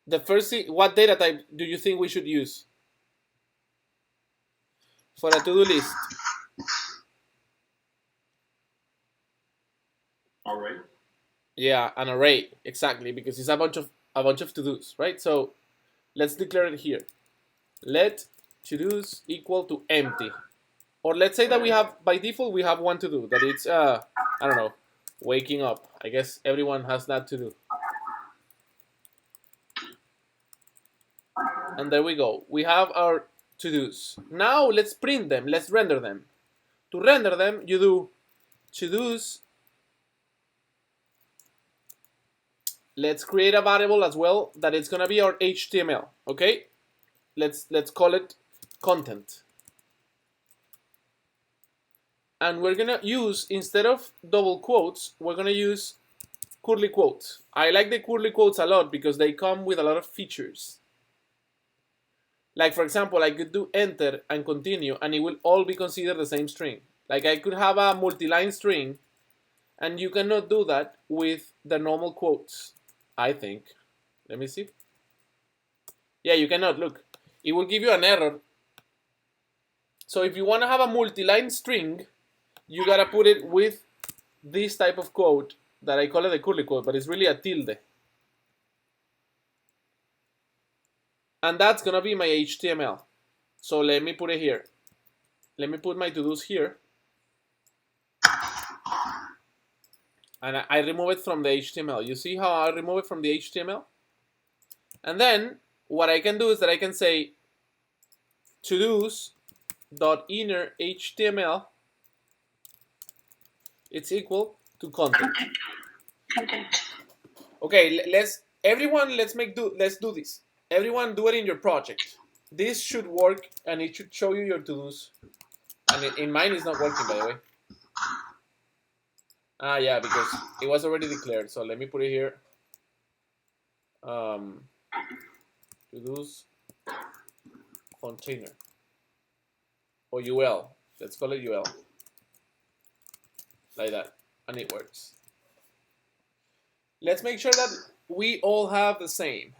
the first thing, what data type do you think we should use for a to-do list? Array. Yeah, an array, exactly, because it's a bunch of to-dos, right? So let's declare it here. Let to-dos equal to empty. Or let's say that we have, by default, we have one to do, that it's, I don't know, waking up. I guess everyone has that to do. And there we go. We have our to-dos. Now let's print them. Let's render them. To render them, you do to-dos. Let's create a variable as well that it's gonna be our HTML. Okay? Let's call it content. And we're gonna use, instead of double quotes, we're gonna use curly quotes. I like the curly quotes a lot because they come with a lot of features. Like, for example, I could do enter and continue, and it will all be considered the same string. Like, I could have a multi-line string, and you cannot do that with the normal quotes, I think. Let me see. Yeah, you cannot. Look, it will give you an error. So if you want to have a multi-line string, you gotta put it with this type of quote that I call it a curly quote, but it's really a tilde. And that's gonna be my HTML. So let me put it here. Let me put my to-dos here. And I remove it from the HTML. You see how I remove it from the HTML? And then what I can do is that I can say to-dos dot inner HTML, it's equal to content. Okay, let's do this. Everyone do it in your project. This should work, and it should show you your to-dos. And in mine it's not working, by the way. Ah, yeah, because it was already declared. So let me put it here. To-dos container or UL. Let's call it UL. Like that, and it works. Let's make sure that we all have the same.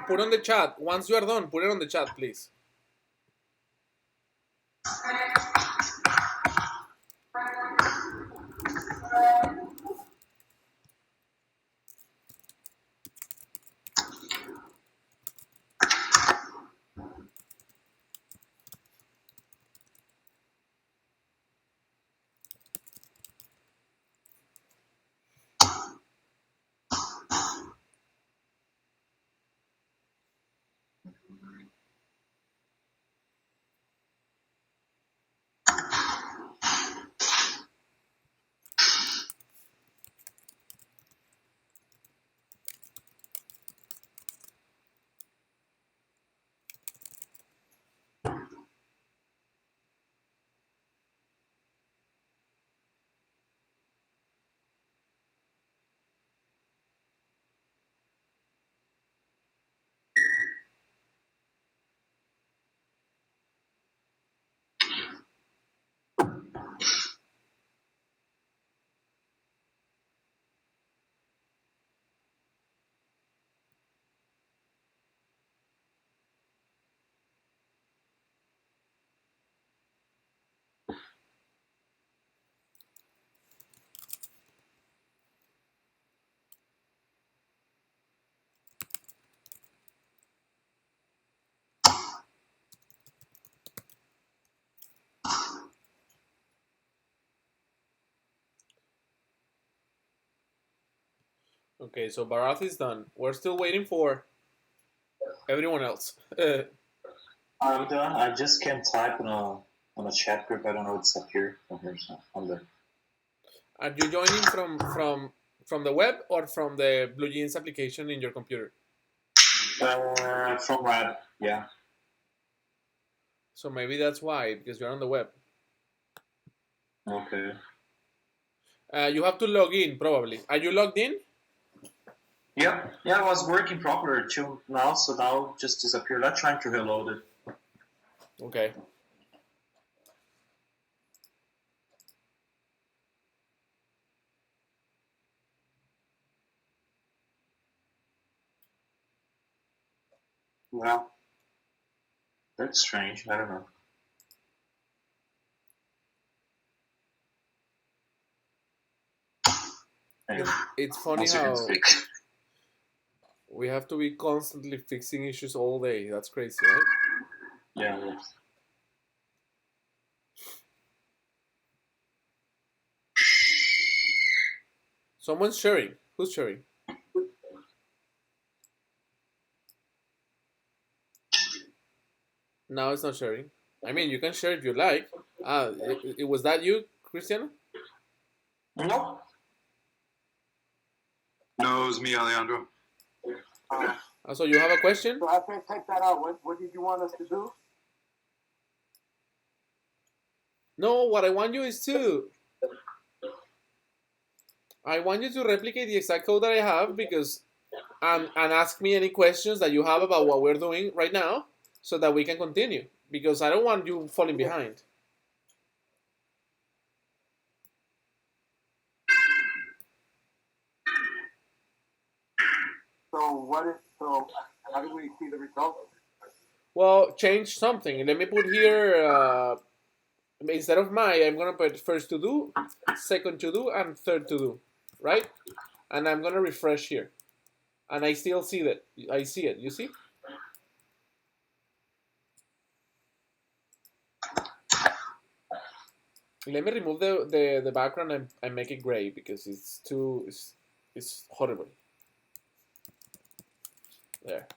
Put on the chat. Once you are done, put it on the chat, please. Okay, so Barath is done. We're still waiting for everyone else. I'm done. I just can't type on a chat group. I don't know what's up here from here. So I'm there. Are you joining from the web or from the BlueJeans application in your computer? From Rad, yeah. So maybe that's why, because you're on the web. Okay. You have to log in, probably. Are you logged in? Yeah, yeah. I was working proper till now, so now just disappeared. I'm trying to reload it. Okay. Well, that's strange. I don't know. Anyway, It's funny once again, how fixed. we have to be constantly fixing issues all day. That's crazy, right? Yeah. Yes. Someone's sharing. Who's sharing? No, it's not sharing. I mean, you can share if you like. It was that you, Cristiano? No. No, it was me, Alejandro. So you have a question? So after I take that out, what did you want us to do? No, what I want you is to... I want you to replicate the exact code that I have because... and ask me any questions that you have about what we're doing right now so that we can continue. Because I don't want you falling behind. So how do we see the results? Well, change something. Let me put here... instead of my, I'm going to put first to do, second to do, and third to do. Right? And I'm going to refresh here. And I still see that. I see it. You see? Let me remove the background and make it gray because it's too... it's horrible. There.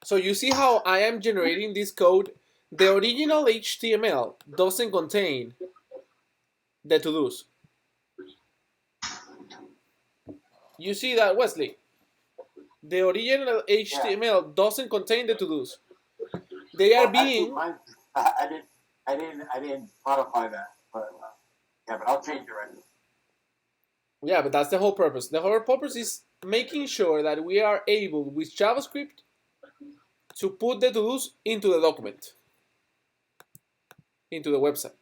So you see how I am generating this code? The original HTML doesn't contain the to-dos. You see that, Wesley? The original HTML doesn't contain the to-dos. They are being... Actually, I didn't modify that, but yeah, but I'll change it right now. Yeah, but that's the whole purpose. The whole purpose is making sure that we are able, with JavaScript, to put the to-dos into the document, into the website.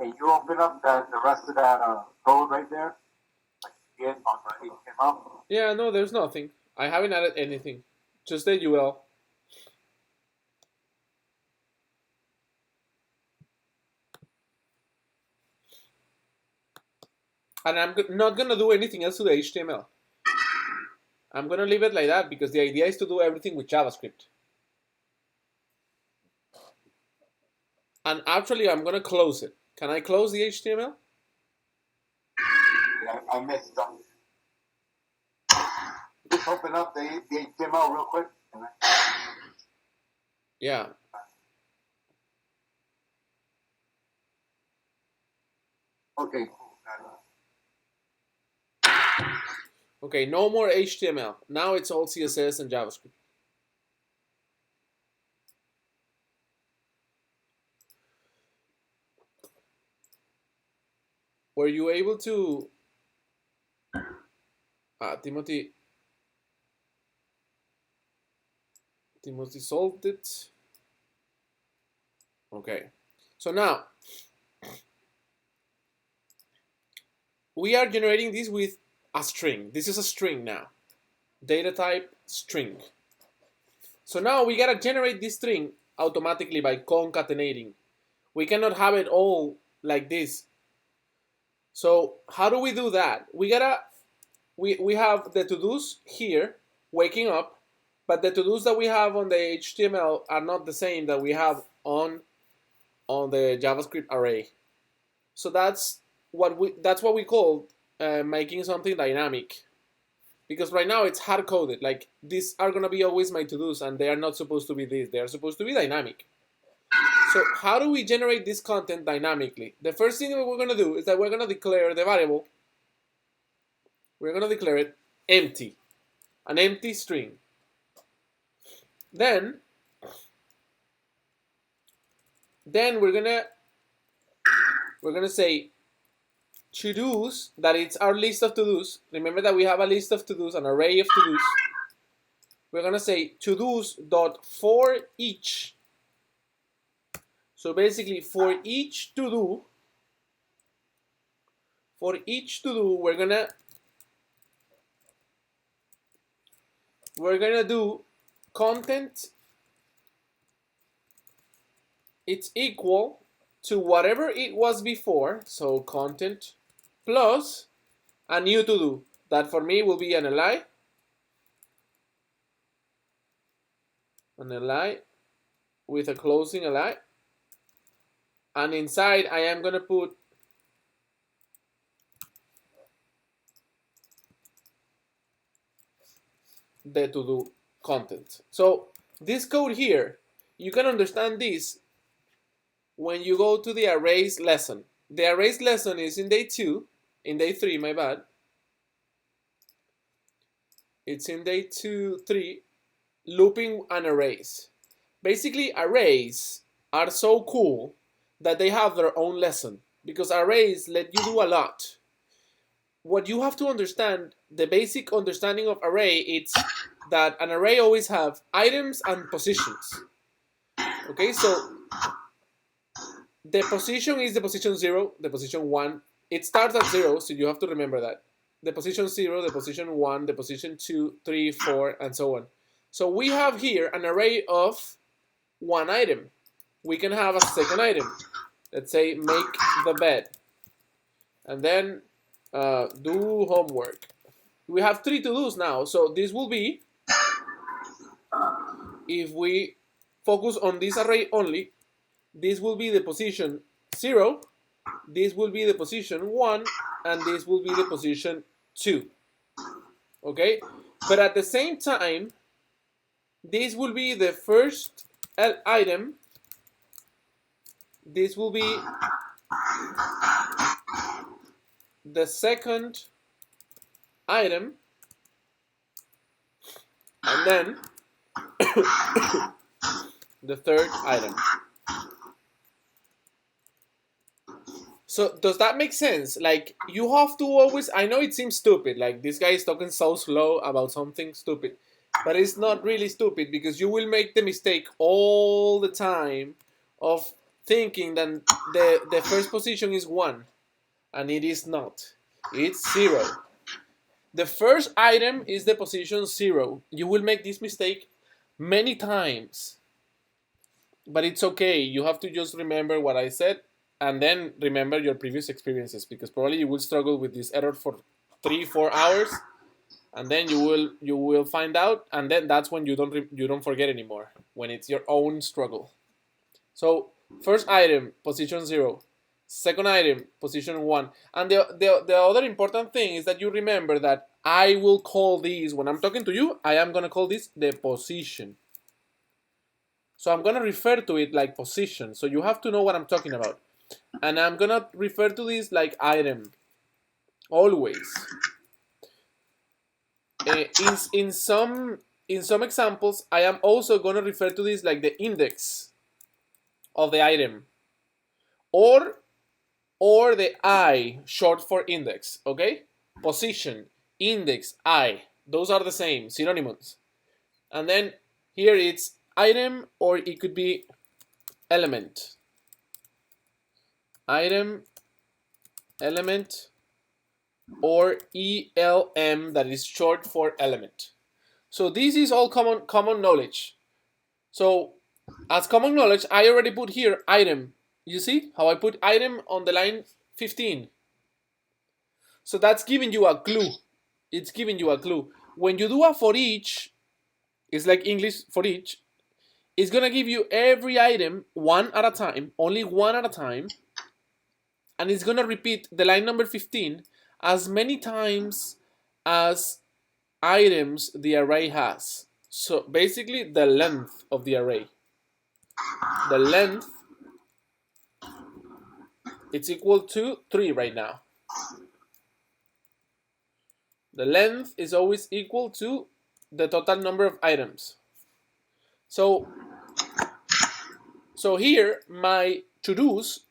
Can you open up the rest of that code right there? Like again on the HTML? Yeah, no, there's nothing. I haven't added anything. Just the UL. And I'm not going to do anything else to the HTML. I'm going to leave it like that because the idea is to do everything with JavaScript. And actually, I'm going to close it. Can I close the HTML? Yeah, I missed something. Just open up the HTML real quick. Yeah. Okay. Okay, no more HTML. Now it's all CSS and JavaScript. Were you able to... Timothy solved it. Okay, so now we are generating this with a string. This is a string now. Data type string. So now we gotta generate this string automatically by concatenating. We cannot have it all like this. So how do we do that? We have the to-dos here, waking up, but the to-dos that we have on the HTML are not the same that we have on the JavaScript array. So that's what we call making something dynamic. Because right now it's hard coded. Like these are gonna be always my to-dos, and they are not supposed to be this. They are supposed to be dynamic. So how do we generate this content dynamically? The first thing that we're gonna do is that we're gonna declare the variable. We're gonna declare it empty, an empty string. Then we're gonna say to-dos, that it's our list of to-dos. Remember that we have a list of to-dos, an array of to-dos. We're gonna say to-dos dot for each. So basically, for each to-do, we're gonna do content. It's equal to whatever it was before. So content plus a new to-do. That for me will be an li. An li with a closing li. And inside I am gonna put the to-do content. So this code here, you can understand this when you go to the arrays lesson. The arrays lesson is in day 3, my bad. It's in day 3, looping and arrays. Basically, arrays are so cool that they have their own lesson, because arrays let you do a lot. What you have to understand, the basic understanding of array, it's that an array always have items and positions. Okay, so the position is the position 0, the position 1. It starts at 0, so you have to remember that. The position 0, the position 1, the position 2, 3, 4, and so on. So we have here an array of one item. We can have a second item. Let's say make the bed. And then do homework. We have 3 to-dos now. So this will be, if we focus on this array only, this will be the position 0, this will be the position 1, and this will be the position 2. Okay? But at the same time, this will be the first item, this will be the second item, and then the third item. So does that make sense? Like, you have to always, I know it seems stupid, like this guy is talking so slow about something stupid, but it's not really stupid, because you will make the mistake all the time of thinking that the first position is 1, and it is not. It's 0. The first item is the position 0. You will make this mistake many times, but it's okay. You have to just remember what I said, and then remember your previous experiences, because probably you will struggle with this error for 3-4 hours, and then you will find out, and then that's when you don't forget anymore, when it's your own struggle. So first item, position 0. Second item, position 1. And the other important thing is that you remember that I will call these, when I'm talking to you, I am going to call this the position. So I'm going to refer to it like position. So you have to know what I'm talking about. And I'm going to refer to this like item. Always. In some examples, I am also going to refer to this like the index of the item. Or the I, short for index, okay? Position, index, I. Those are the same, synonyms. And then here it's item, or it could be element. item element, or ELM, that is short for element. So this is all common knowledge. So as common knowledge, I already put here item. You see how I put item on the line 15? So that's giving you a clue. It's giving you a clue. When you do a for each, it's like English for each, it's gonna give you every item one at a time, only one at a time, and it's gonna repeat the line number 15 as many times as items the array has. So basically the length of the array. The length, it's equal to 3 right now. The length is always equal to the total number of items. So here my to-dos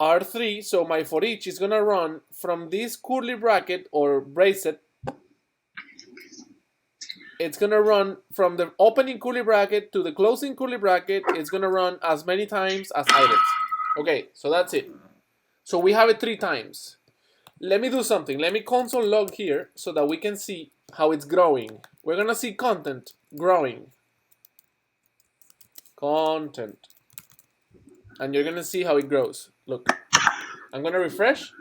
are 3, so my for each is gonna run from this curly bracket or bracelet. It's gonna run from the opening curly bracket to the closing curly bracket. It's gonna run as many times as items. Okay, so that's it. So we have it 3 times. Let me do something. Let me console log here so that we can see how it's growing. We're gonna see content growing. Content. And you're gonna see how it grows. Look, I'm gonna refresh.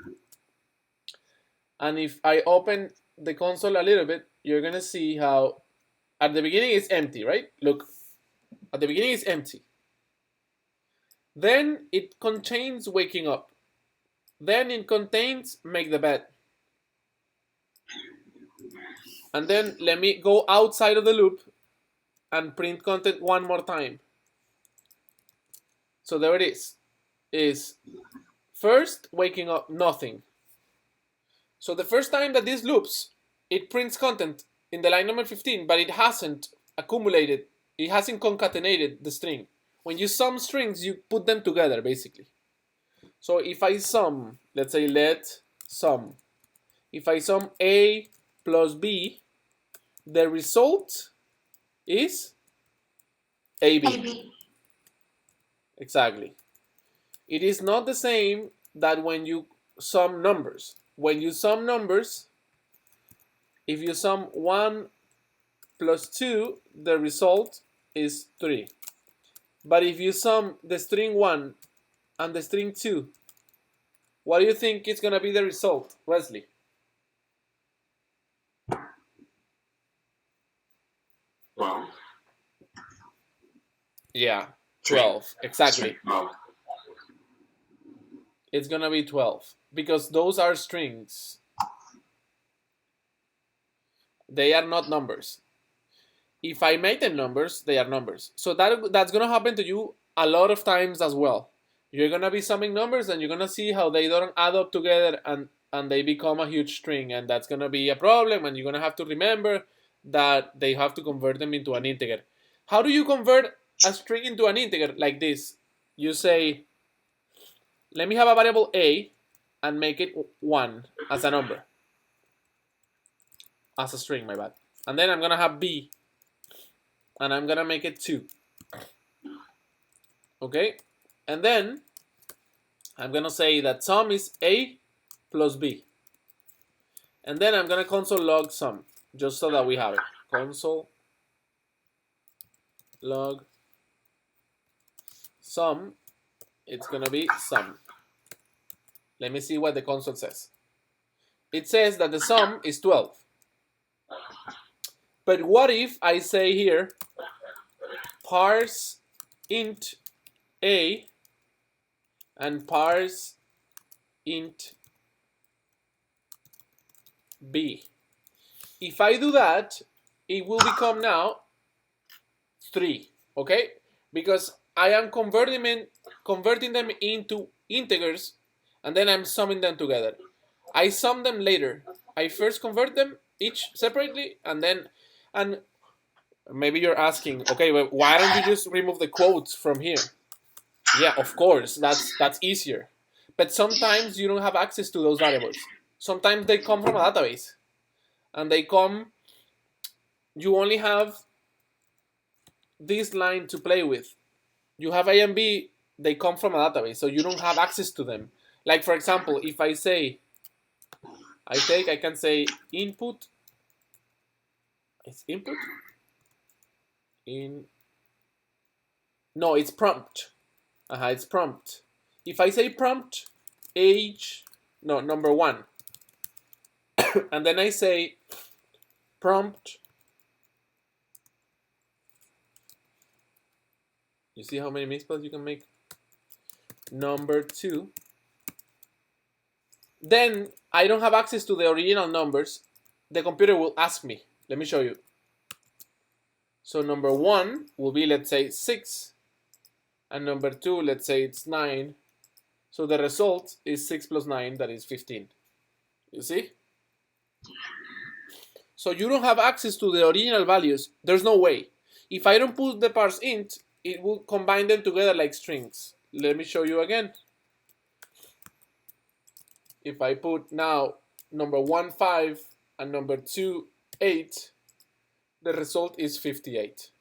And if I open the console a little bit, you're gonna see how at the beginning it's empty, right? Look, at the beginning it's empty. Then it contains waking up. Then it contains make the bed. And then let me go outside of the loop and print content one more time. So there it is first waking up, nothing. So the first time that this loops, it prints content in the line number 15, but it hasn't accumulated, it hasn't concatenated the string. When you sum strings, you put them together basically. So if I sum, let's say let sum, if I sum A plus B, the result is AB. AB. Exactly. It is not the same that when you sum numbers. When you sum numbers, if you sum 1 plus 2, the result is 3. But if you sum the string 1 and the string 2, what do you think is going to be the result, Wesley? Well, Yeah, 12. Exactly. well, It's going to be 12 because those are strings. They are not numbers. If I make them numbers, they are numbers. So that's going to happen to you a lot of times as well. You're going to be summing numbers and you're going to see how they don't add up together and they become a huge string, and that's going to be a problem, and you're going to have to remember that they have to convert them into an integer. How do you convert a string into an integer? Like this. You say, let me have a variable a and make it 1 as a number. As a string, my bad. And then I'm going to have b and I'm going to make it 2. Okay? And then I'm going to say that sum is a plus b. And then I'm going to console log sum, just so that we have it. Console log sum, it's going to be sum. Let me see what the console says. It says that the sum is 12. But what if I say here parse int a and parse int b? If I do that, it will become now 3, okay? Because I am converting them into integers, and then I'm summing them together. I sum them later. I first convert them each separately, and maybe you're asking, okay, but why don't you just remove the quotes from here? Yeah, of course, that's easier. But sometimes you don't have access to those variables. Sometimes they come from a database, and you only have this line to play with. You have A and B they come from a database, so you don't have access to them. Like for example, if I say, I can say input. It's input? No, it's prompt. It's prompt. If I say prompt, number 1. And then I say prompt. You see how many misspells you can make? Number 2. Then I don't have access to the original numbers. The computer will ask me. Let me show you. So number 1 will be, let's say, 6. And number 2, let's say it's 9. So the result is 6 plus 9, that is 15. You see? So you don't have access to the original values. There's no way. If I don't put the parse int, it will combine them together like strings. Let me show you again. If I put now number 1, 5, and number 2, 8, the result is 58.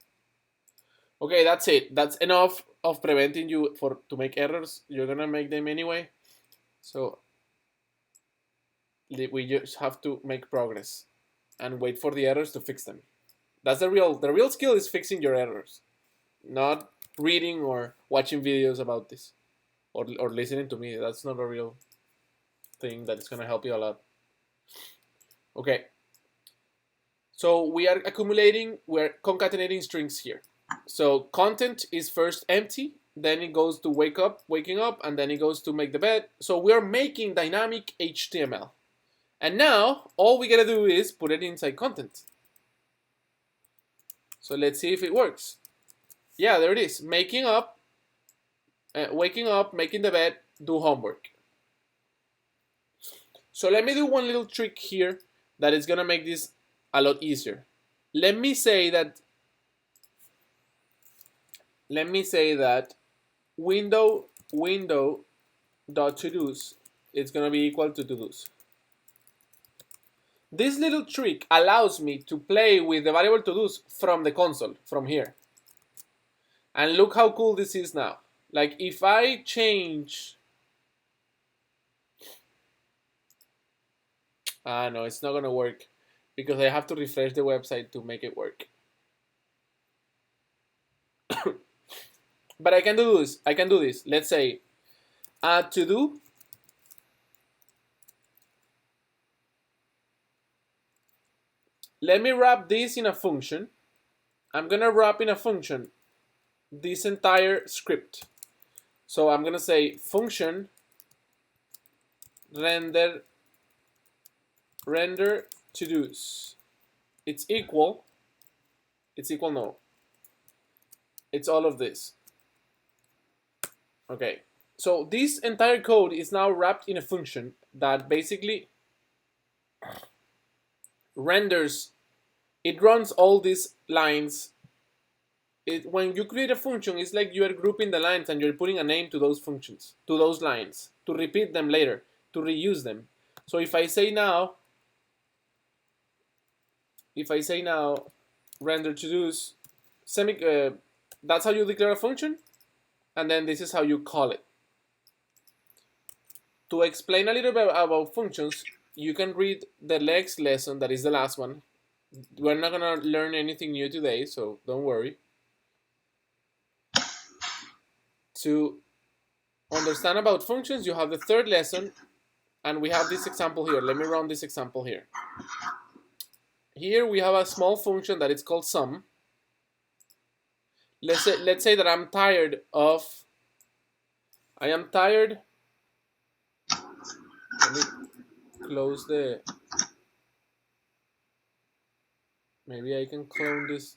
Okay, that's it. That's enough of preventing you to make errors. You're gonna make them anyway. So we just have to make progress and wait for the errors to fix them. That's the real skill is fixing your errors, not reading or watching videos about this or listening to me. That's not a real thing that's gonna help you a lot. Okay. So we are we're concatenating strings here. So content is first empty, then it goes to waking up, and then it goes to make the bed. So we're making dynamic HTML. And now all we gotta do is put it inside content. So let's see if it works. Yeah, there it is. Waking up, making the bed, do homework. So let me do one little trick here that is gonna make this a lot easier. Let me say that window.todos is gonna be equal to todos. This little trick allows me to play with the variable todos from the console, from here. And look how cool this is now. Like if I change, no, it's not gonna work because I have to refresh the website to make it work. But I can do this. Let's say add to do. Let me wrap this in a function. I'm gonna wrap in a function this entire script. So I'm gonna say function render todos. It's equal no. It's all of this. Okay, so this entire code is now wrapped in a function that basically renders. It runs all these lines. When you create a function, it's like you are grouping the lines and you're putting a name to those functions, to those lines, to repeat them later, to reuse them. So if I say now render todos, that's how you declare a function, and then this is how you call it. To explain a little bit about functions, you can read the next lesson, that is the last one. We're not gonna learn anything new today, so don't worry. To understand about functions, you have the third lesson, and we have this example here. Let me run this example here. Here we have a small function that is called sum. Let's say that I am tired. Let me close the. Maybe I can clone this.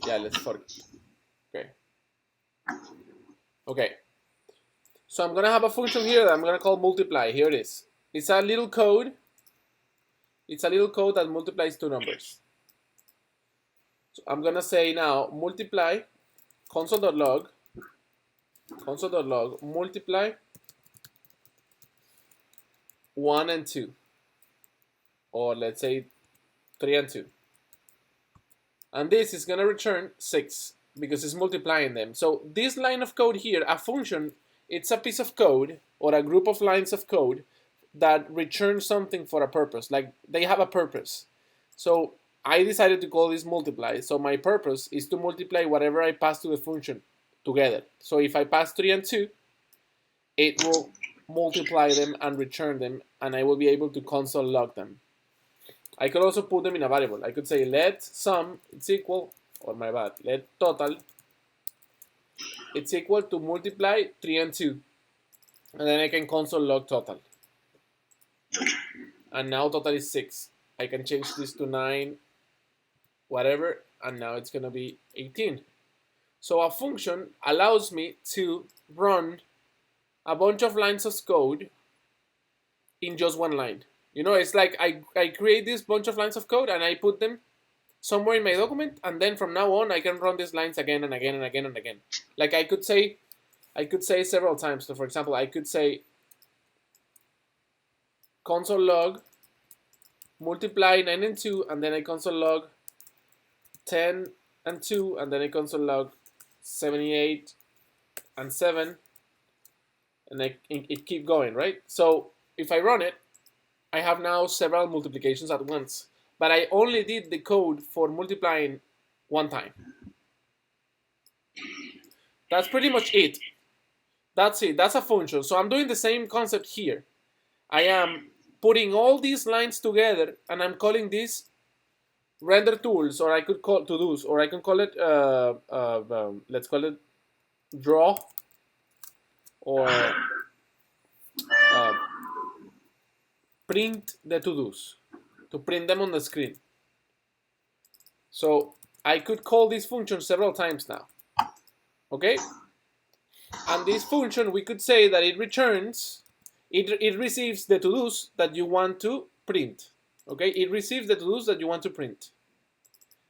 Yeah, let's forget. Okay. So I'm gonna have a function here that I'm gonna call multiply. Here it is. It's a little code. That multiplies two numbers. So I'm gonna say now multiply console.log multiply 1 and 2, or let's say 3 and 2, and this is gonna return 6. because it's multiplying them. So this line of code here, a function, it's a piece of code or a group of lines of code that return something for a purpose. Like they have a purpose. So I decided to call this multiply. So my purpose is to multiply whatever I pass to the function together. So if I pass 3 and 2, it will multiply them and return them, and I will be able to console log them. I could also put them in a variable. I could say let sum, it's equal, or my bad, let total, it's equal to multiply 3 and 2. And then I can console log total. And now total is 6. I can change this to 9, whatever, and now it's going to be 18. So a function allows me to run a bunch of lines of code in just one line. You know, it's like I create this bunch of lines of code and I put them somewhere in my document, and then from now on I can run these lines again and again and again and again. Like I could say several times. So for example, I could say console log multiply 9 and 2, and then I console log 10 and 2, and then I console log 78 and 7, and it keep going, right? So if I run it, I have now several multiplications at once, but I only did the code for multiplying one time. That's pretty much it. That's it. That's a function. So I'm doing the same concept here. I am putting all these lines together, and I'm calling this render tools, or I could call to-dos, or I can call it, let's call it draw, or print the to-dos, to print them on the screen. So I could call this function several times now, okay? And this function, we could say that it returns, it receives the to-dos that you want to print, okay? It receives the to-dos that you want to print,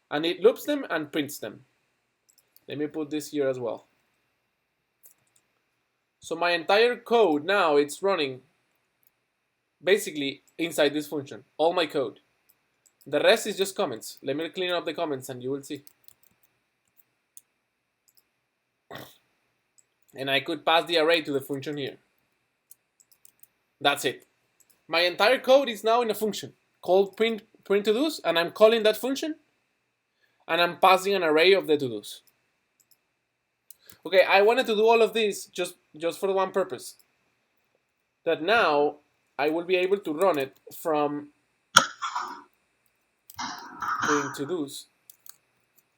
and it loops them and prints them. Let me put this here as well. So my entire code now, it's running basically inside this function, all my code. The rest is just comments. Let me clean up the comments and you will see. And I could pass the array to the function here. That's it. My entire code is now in a function called print to-dos, and I'm calling that function, and I'm passing an array of the to-dos. Okay, I wanted to do all of this just for the one purpose, that now I will be able to run it from print to-dos.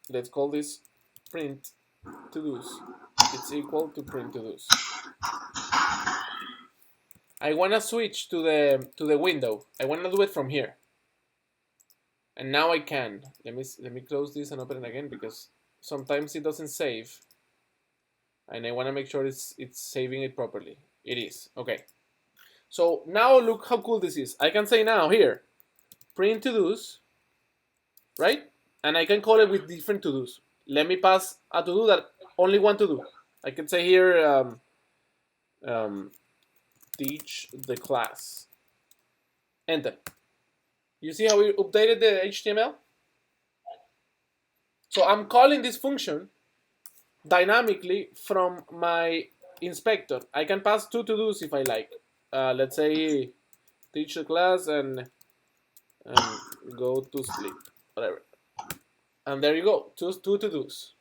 Let's call this print to-dos. It's equal to print to-dos. I want to switch to the window. I want to do it from here. And now I can. Let me close this and open it again, because sometimes it doesn't save. And I want to make sure it's saving it properly. It is. Okay. So now look how cool this is. I can say now here, print to-dos, right? And I can call it with different to-dos. Let me pass a to-do that only one to-do. I can say here, teach the class. Enter. You see how we updated the HTML? So I'm calling this function dynamically from my inspector. I can pass two to-dos if I like. Let's say teach the class and go to sleep, whatever. And there you go, two to-dos.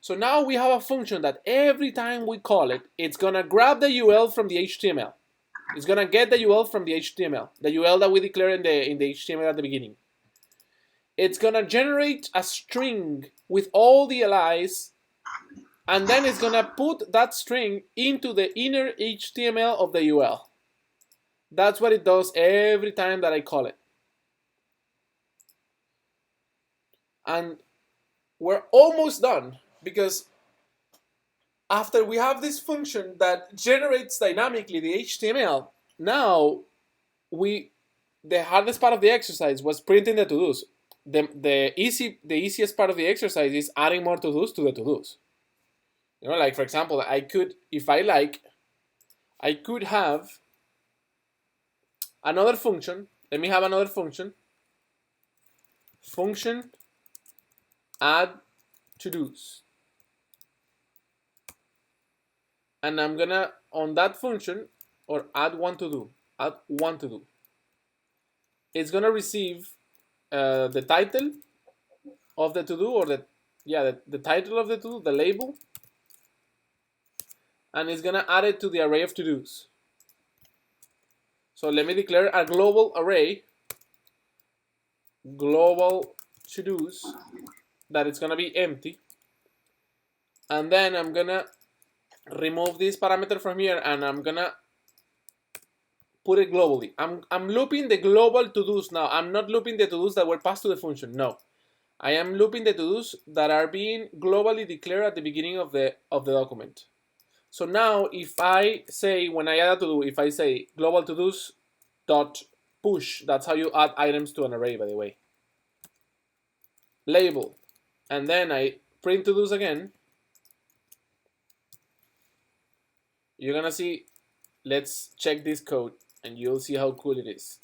So now we have a function that every time we call it, it's gonna grab the UL from the HTML. It's gonna get the UL from the HTML, the UL that we declared in the HTML at the beginning. It's gonna generate a string with all the LIs, and then it's gonna put that string into the inner HTML of the UL. That's what it does every time that I call it. And we're almost done, because after we have this function that generates dynamically the HTML, now the hardest part of the exercise was printing the to-dos. The easiest part of the exercise is adding more to-dos to the to-dos. You know, like for example, I could, if I like, I could have another function. Let me have another function. Function add to-dos. And I'm gonna, on that function, or add one to-do, it's gonna receive the title of the to-do, or the title of the to-do, the label, and it's gonna add it to the array of to-dos. So let me declare a global array, global to-dos, that it's gonna be empty. And then I'm gonna remove this parameter from here, and I'm gonna put it globally. I'm looping the global to-dos now. I'm not looping the to-dos that were passed to the function. No, I am looping the to-dos that are being globally declared at the beginning of the document. So now, if I say, when I add a to-do, if I say global to-dos dot push, that's how you add items to an array, by the way. Label, and then I print to-dos again. You're gonna see. Let's check this code, and you'll see how cool it is.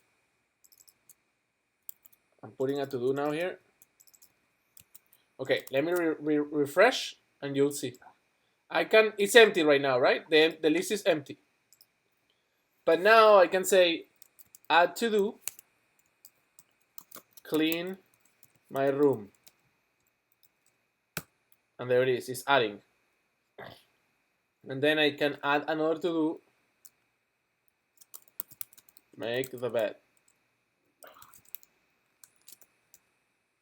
I'm putting a to-do now here. Okay, let me refresh, and you'll see. It's empty right now, right? The list is empty. But now I can say add to do, clean my room. And there it is, it's adding. And then I can add another to do, make the bed.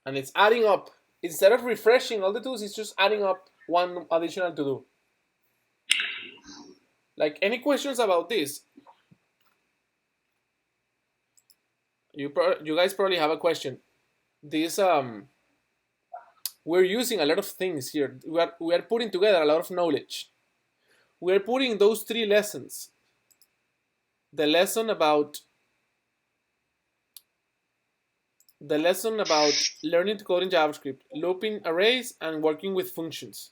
And it's adding up. Instead of refreshing all the to-dos, it's just adding up one additional to do. Like, any questions about this? You guys probably have a question. This we're using a lot of things here. We are putting together a lot of knowledge. We're putting those 3 lessons. The lesson about learning to code in JavaScript, looping arrays, and working with functions.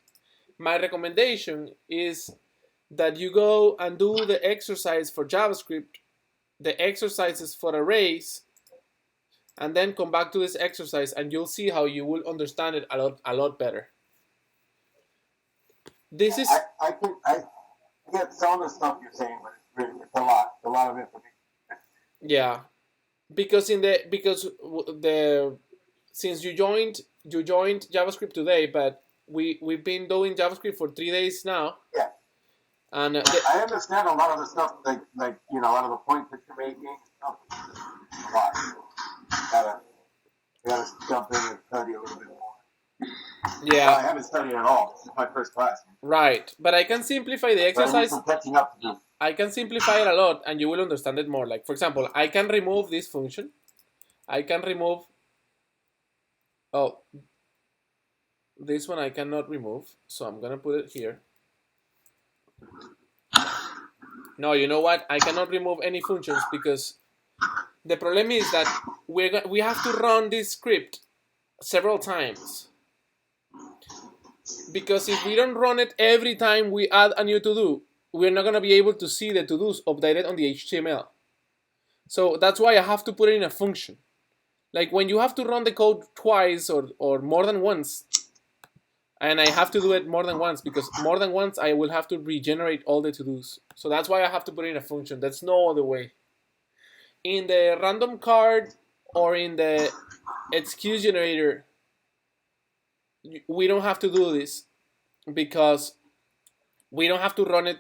My recommendation is that you go and do the exercise for JavaScript, the exercises for arrays, and then come back to this exercise, and you'll see how you will understand it a lot better. This is I get some of the stuff you're saying, but it's a lot of information. Yeah, because since you joined JavaScript today, but we've been doing JavaScript for 3 days now. Yeah. And I understand a lot of the stuff, like a lot of the points that you're making. A lot. Gotta jump in and study a little bit more. Yeah. I haven't studied at all. This is my first class. Right, but I can simplify the exercise. Some catching up to do. I can simplify it a lot, and you will understand it more. Like, for example, I can remove this function. I can remove. Oh, this one I cannot remove, so I'm gonna put it here. No, you know what? I cannot remove any functions because the problem is that we have to run this script several times. Because if we don't run it every time we add a new to-do, we're not going to be able to see the to-dos updated on the HTML. So that's why I have to put it in a function. Like when you have to run the code twice or more than once, and I have to do it more than once, because more than once I will have to regenerate all the to-dos. So that's why I have to put it in a function. That's no other way. In the random card or in the excuse generator, we don't have to do this because we don't have to run it.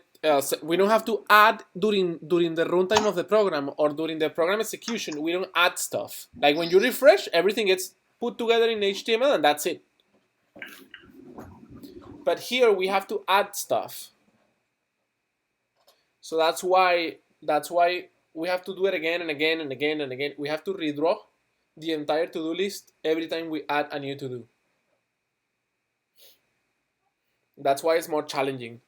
We don't have to add during the runtime of the program or during the program execution. We don't add stuff. Like when you refresh, everything gets put together in HTML and that's it. But here we have to add stuff. So that's why we have to do it again and again and again and again. We have to redraw the entire to-do list every time we add a new to-do. That's why it's more challenging.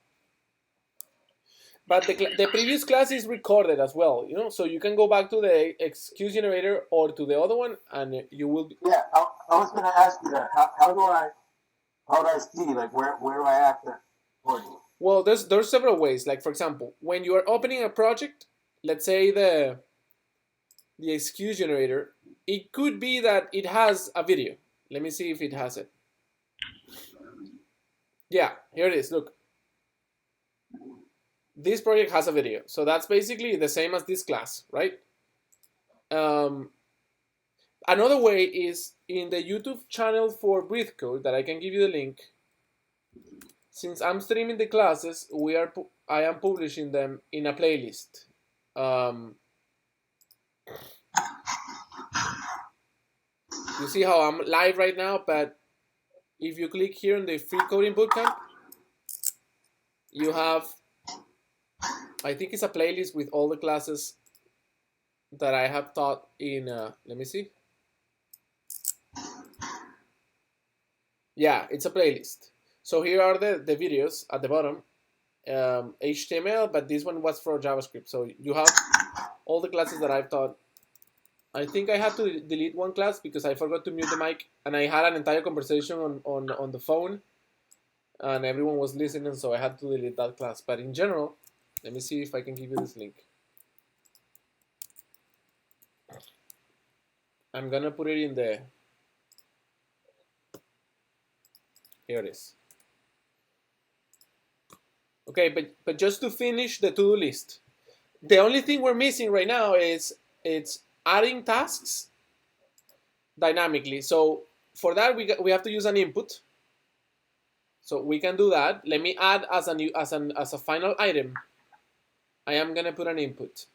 But the previous class is recorded as well, you know, so you can go back to the excuse generator or to the other one, and you will be. Yeah, I was going to ask you that. How do I see, like, where do I have to record it? Well, there's several ways. Like, for example, when you are opening a project, let's say the excuse generator, it could be that it has a video. Let me see if it has it. Yeah, here it is. Look, this project has a video, so that's basically the same as this class, right? Another way is in the YouTube channel for Breathe Code that I can give you the link. Since I'm streaming the classes, I am publishing them in a playlist. You see how I'm live right now, but if you click here on the free Coding Bootcamp, you have, I think it's a playlist with all the classes that I have taught in, let me see. Yeah, it's a playlist. So here are the videos at the bottom, HTML, but this one was for JavaScript. So you have all the classes that I've taught. I think I had to delete one class because I forgot to mute the mic, and I had an entire conversation on the phone, and everyone was listening, so I had to delete that class. But in general, let me see if I can give you this link. I'm gonna put it in the, here it is. Okay, but just to finish the to-do list, the only thing we're missing right now is it's adding tasks dynamically. So for that we have to use an input. So we can do that. Let me add as a final item. I am gonna put an input.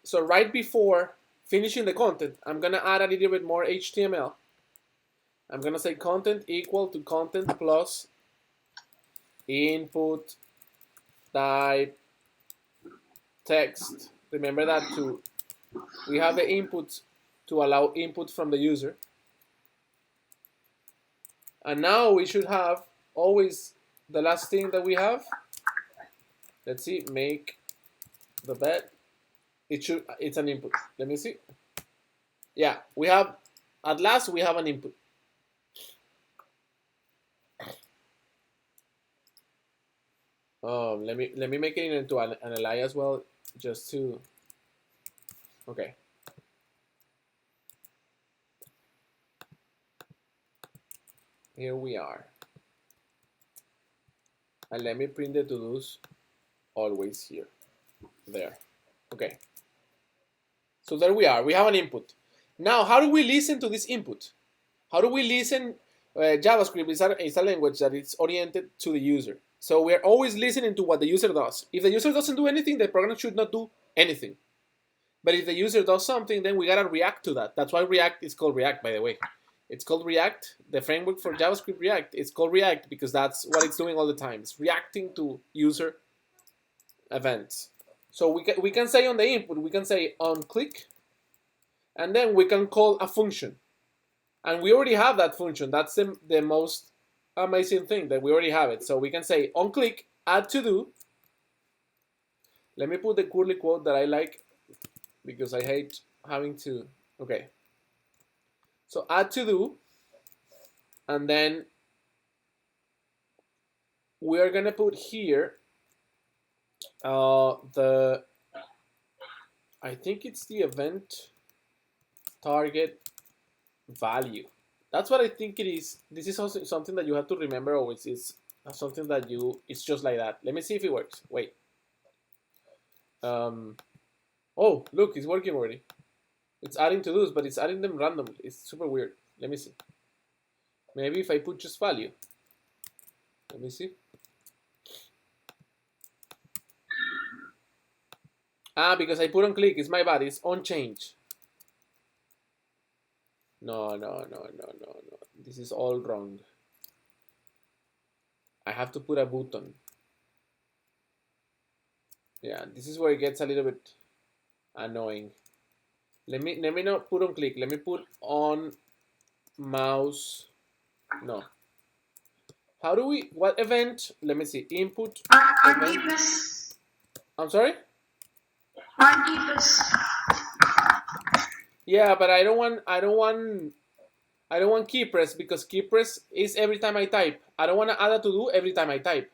So right before finishing the content, I'm gonna add a little bit more HTML. I'm gonna say content equal to content plus input type text. Remember that we have the input to allow input from the user. And now we should have always the last thing that we have. Let's see, make the bed. It's an input. Let me see. Yeah, at last we have an input. Let me make it into an li as well, just to, okay. Here we are. And let me print the to-dos always here. There. Okay. So there we are. We have an input. Now, how do we listen to this input? How do we listen? JavaScript is a language that is oriented to the user. So we're always listening to what the user does. If the user doesn't do anything, the program should not do anything. But if the user does something, then we gotta react to that. That's why React is called React, by the way. It's called React. The framework for JavaScript React, it's called React because that's what it's doing all the time. It's reacting to user events. So we can say on the input, we can say on click, and then we can call a function. And we already have that function. That's the most amazing thing, that we already have it. So we can say on click, add to do. Let me put the curly quote that I like because I hate having to, okay. So add to do, and then we're gonna put here I think it's the event target value. That's what I think it is. This is also something that you have to remember always. It's something that it's just like that. Let me see if it works. Wait. Oh, look, it's working already. It's adding to-dos, but it's adding them randomly. It's super weird. Let me see. Maybe if I put just value. Let me see. Because I put on click. It's my bad. It's on change. No. This is all wrong. I have to put a button. Yeah, this is where it gets a little bit annoying. Let me not put on click. Let me put on mouse. No. How do we? What event? Let me see. Input. Event. I'm sorry. Yeah, but I don't want key press because key press is every time I type. I don't want to add a to do every time I type.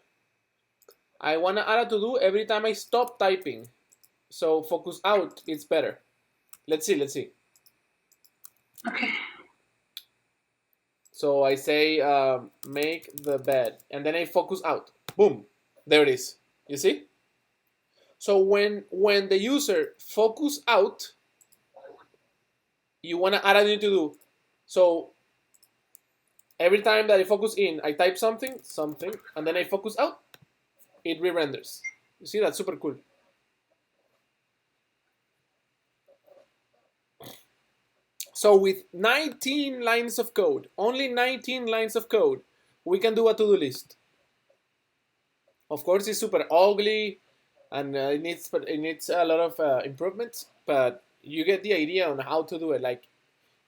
I want to add a to do every time I stop typing. So focus out, it's better. Let's see. Okay. So I say make the bed, and then I focus out. Boom, there it is. You see? So when the user focus out, you want to add a new to do. So every time that I focus in, I type something, and then I focus out, it re-renders. You see, that's super cool. So with 19 lines of code, only 19 lines of code, we can do a to-do list. Of course, it's super ugly, and it needs a lot of improvements, but you get the idea on how to do it. Like,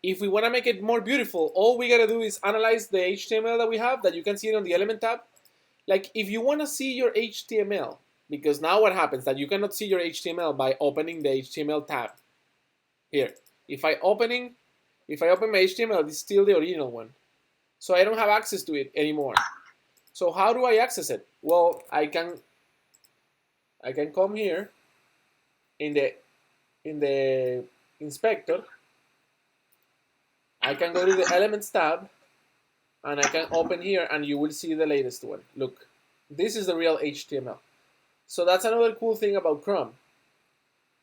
if we want to make it more beautiful, all we gotta do is analyze the HTML that we have, that you can see it on the element tab. Like, if you want to see your HTML, because now what happens that you cannot see your HTML by opening the HTML tab. Here, if I open my HTML, it's still the original one, so I don't have access to it anymore. So how do I access it? Well, I can come here in the inspector. I can go to the elements tab, and I can open here, and you will see the latest one. Look, this is the real HTML. So that's another cool thing about Chrome,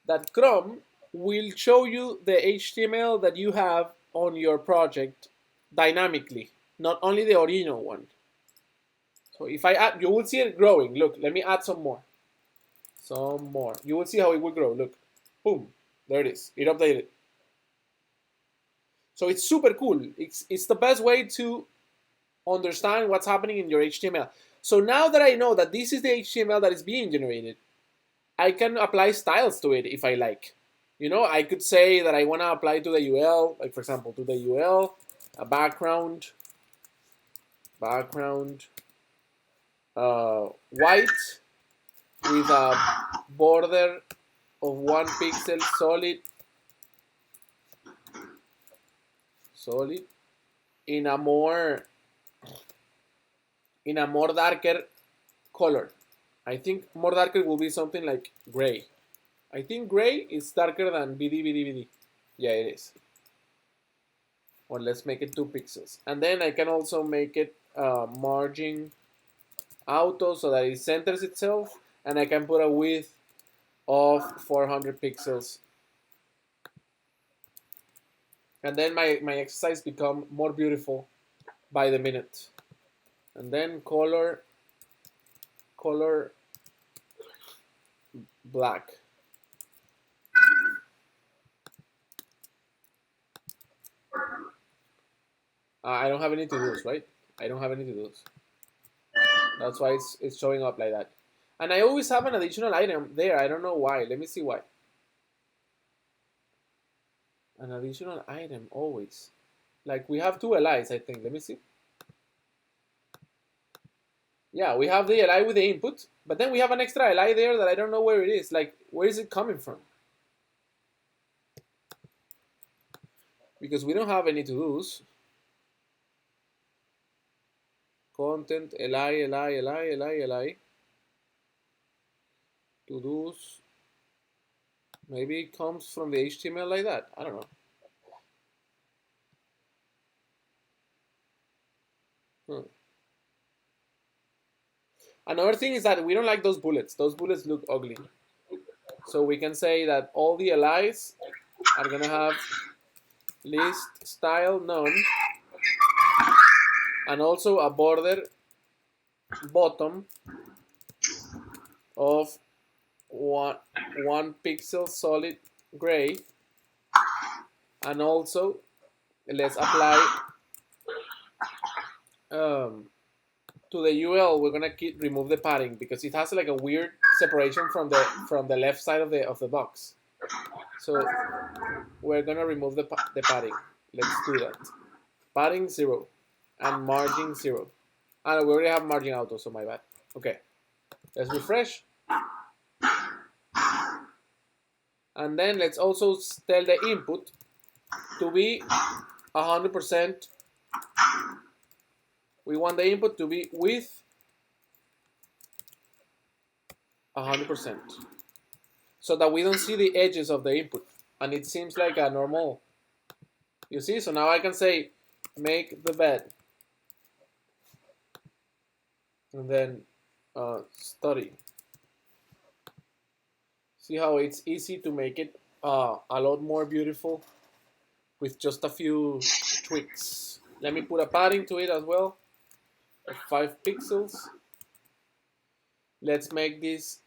that Chrome will show you the HTML that you have on your project dynamically, not only the original one. So if I add, you will see it growing. Look, let me add some more. You will see how it will grow. Look, boom, there it is. It updated. So it's super cool. It's the best way to understand what's happening in your HTML. So now that I know that this is the HTML that is being generated, I can apply styles to it if I like. You know, I could say that I want to apply to the UL, like for example, to the UL, a background, white with a border of 1 pixel solid in a more darker color. I think more darker will be something like gray. I think gray is darker than BD. Yeah, it is. Or let's make it 2 pixels. And then I can also make it margin auto so that it centers itself. And I can put a width of 400 pixels. And then my exercise become more beautiful by the minute. And then color black. I don't have any to-dos, right? I don't have any to-dos. That's why it's showing up like that. And I always have an additional item there. I don't know why. Let me see why. An additional item always. Like we have 2 LIs, I think. Let me see. Yeah, we have the LI with the input, but then we have an extra LI there that I don't know where it is. Like, where is it coming from? Because we don't have any to-dos. Content, LI. To-dos. Maybe it comes from the HTML like that. I don't know. Another thing is that we don't like those bullets. Those bullets look ugly. So we can say that all the LIs are going to have list style none, and also a border bottom of one pixel solid gray, and also let's apply to the UL. We're gonna remove the padding because it has like a weird separation from the left side of the box. So we're gonna remove the padding. Let's do that. Padding 0 and margin 0. And we already have margin auto, so my bad. Okay, let's refresh. And then let's also tell the input to be 100%. We want the input to be with 100%, so that we don't see the edges of the input, and it seems like a normal. You see, so now I can say make the bed and then study. See how it's easy to make it a lot more beautiful with just a few tweaks. Let me put a padding to it as well of 5 pixels. Let's make this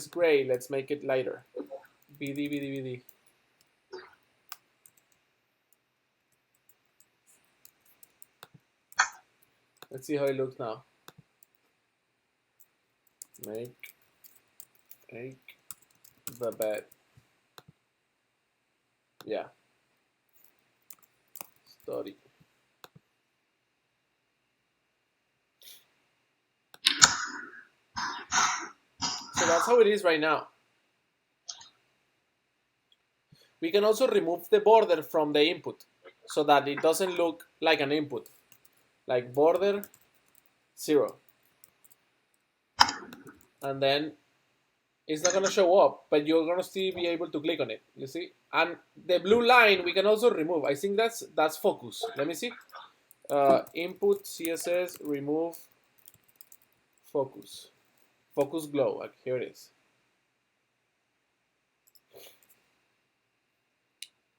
gray. Let's make it lighter. BD. Let's see how it looks now. Make the bed. Yeah. Study. So that's how it is right now. We can also remove the border from the input so that it doesn't look like an input. Like border 0. And then it's not going to show up, but you're going to still be able to click on it. You see? And the blue line we can also remove. I think that's focus. Let me see. Input CSS remove focus. Focus glow. Like here it is.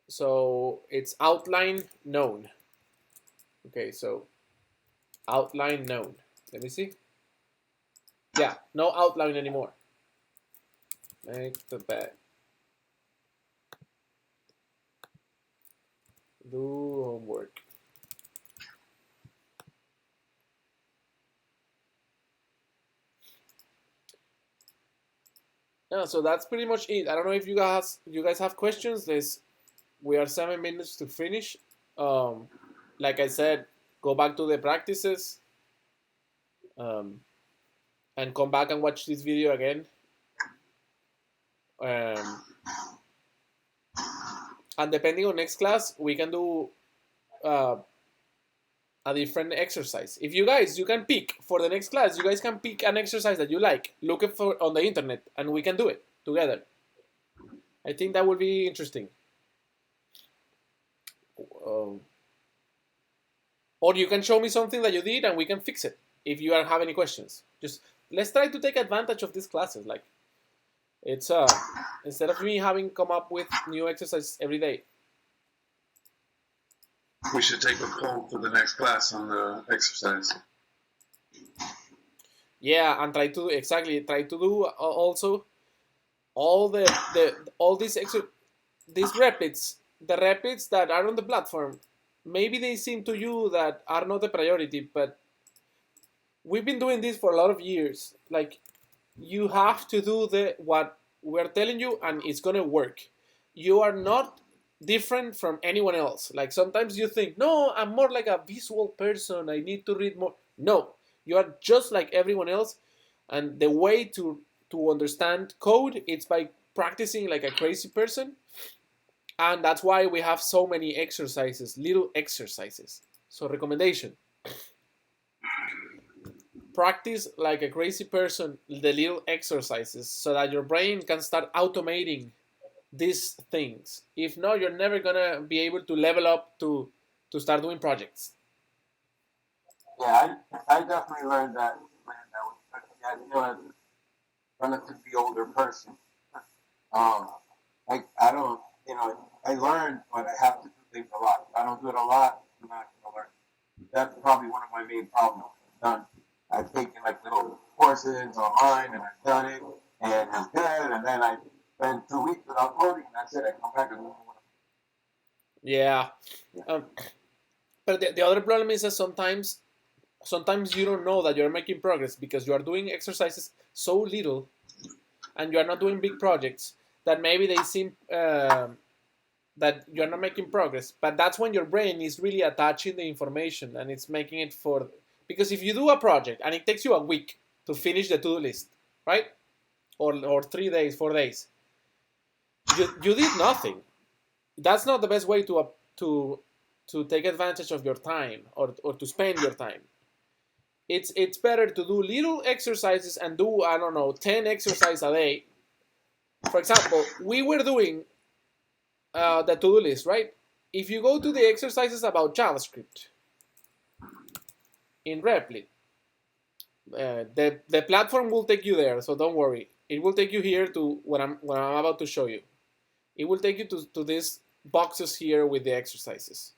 So it's outline known. Okay, so outline known. Let me see. Yeah, no outline anymore. Make the bed. Do homework. Yeah, so that's pretty much it. I don't know if you guys have questions. We are 7 minutes to finish. Like I said, go back to the practices, and come back and watch this video again. And depending on next class, we can do a different exercise. If you can pick for the next class, you guys can pick an exercise that you like. Look it for on the internet, and we can do it together. I think that would be interesting. Or you can show me something that you did, and we can fix it. If you have any questions, just let's try to take advantage of these classes. Like it's instead of me having come up with new exercises every day. We should take a poll for the next class on the exercise. Yeah, and try to do also all these repeats, the repeats that are on the platform. Maybe they seem to you that are not a priority, but we've been doing this for a lot of years. Like you have to do what we're telling you, and it's gonna work. You are not different from anyone else. Like sometimes you think, no, I'm more like a visual person, I need to read more. No, you are just like everyone else, and the way to understand code, it's by practicing like a crazy person. And that's why we have so many exercises, little exercises. So recommendation, practice like a crazy person the little exercises so that your brain can start automating these things. If not, you're never gonna be able to level up to start doing projects. Yeah, I definitely learned that with the idea as a relatively older person. I don't, I learn, but I have to do things a lot. If I don't do it a lot, I'm not gonna learn. That's probably one of my main problems. I've taken like little courses online, and I've done it, and I'm good, and then I spend 2 weeks without coding, and that's it. I come back and Yeah. But the other problem is that sometimes you don't know that you're making progress because you are doing exercises so little, and you are not doing big projects that maybe they seem that you're not making progress. But that's when your brain is really attaching the information, and it's making it for. Because if you do a project and it takes you a week to finish the to-do list, right? Or 3 days, 4 days, you did nothing. That's not the best way to take advantage of your time or to spend your time. It's better to do little exercises and do, I don't know, 10 exercises a day. For example, we were doing the to-do list, right? If you go to the exercises about JavaScript, in Replit. The platform will take you there, so don't worry. It will take you here to what I'm about to show you. It will take you to these boxes here with the exercises.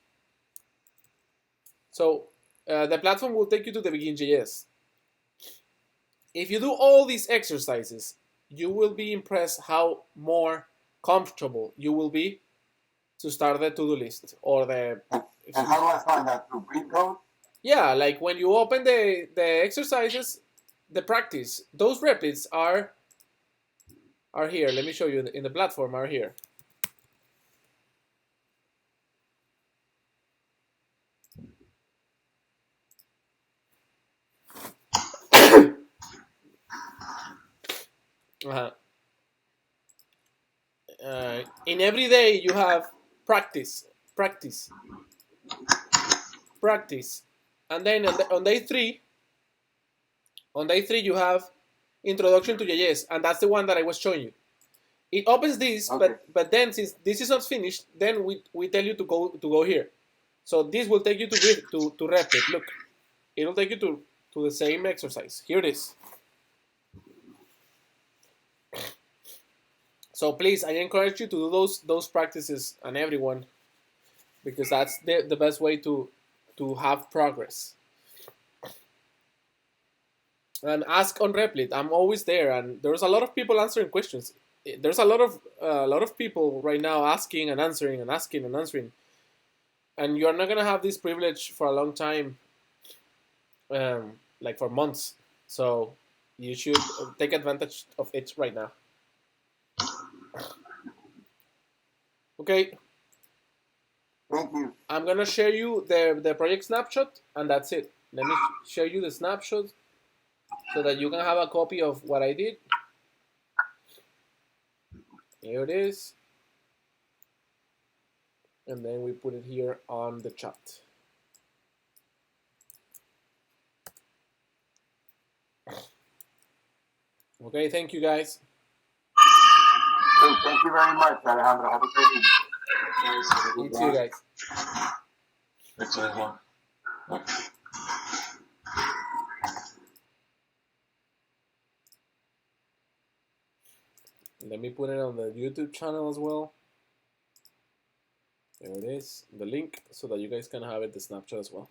So the platform will take you to the Begin.js. If you do all these exercises, you will be impressed how more comfortable you will be to start the to-do list or the. And how do I find that? Through Breathe Code? Yeah, like when you open the exercises, the practice, those replits are here. Let me show you in the platform are here. In every day you have practice, and then on day three you have Introduction to JS, and that's the one that I was showing you. It opens this, Okay. but then since this is not finished, then we tell you to go here. So this will take you to Replit. Look, it will take you to the same exercise. Here it is. So please, I encourage you to do those practices, and everyone, because that's the best way to have progress. And ask on Replit. I'm always there, and there's a lot of people answering questions. There's a lot of people right now asking and answering and asking and answering, and you're not gonna have this privilege for a long time, like for months. So you should take advantage of it right now. Okay. Thank you. I'm gonna share you the project snapshot, and that's it. Let me share you the snapshot so that you can have a copy of what I did. Here it is. And then we put it here on the chat. Okay, thank you guys. Thank you very much, Alejandro. Have a great evening. You too, guys. That's what I want. Let me put it on the YouTube channel as well. There it is, the link, so that you guys can have it, the snapshot as well.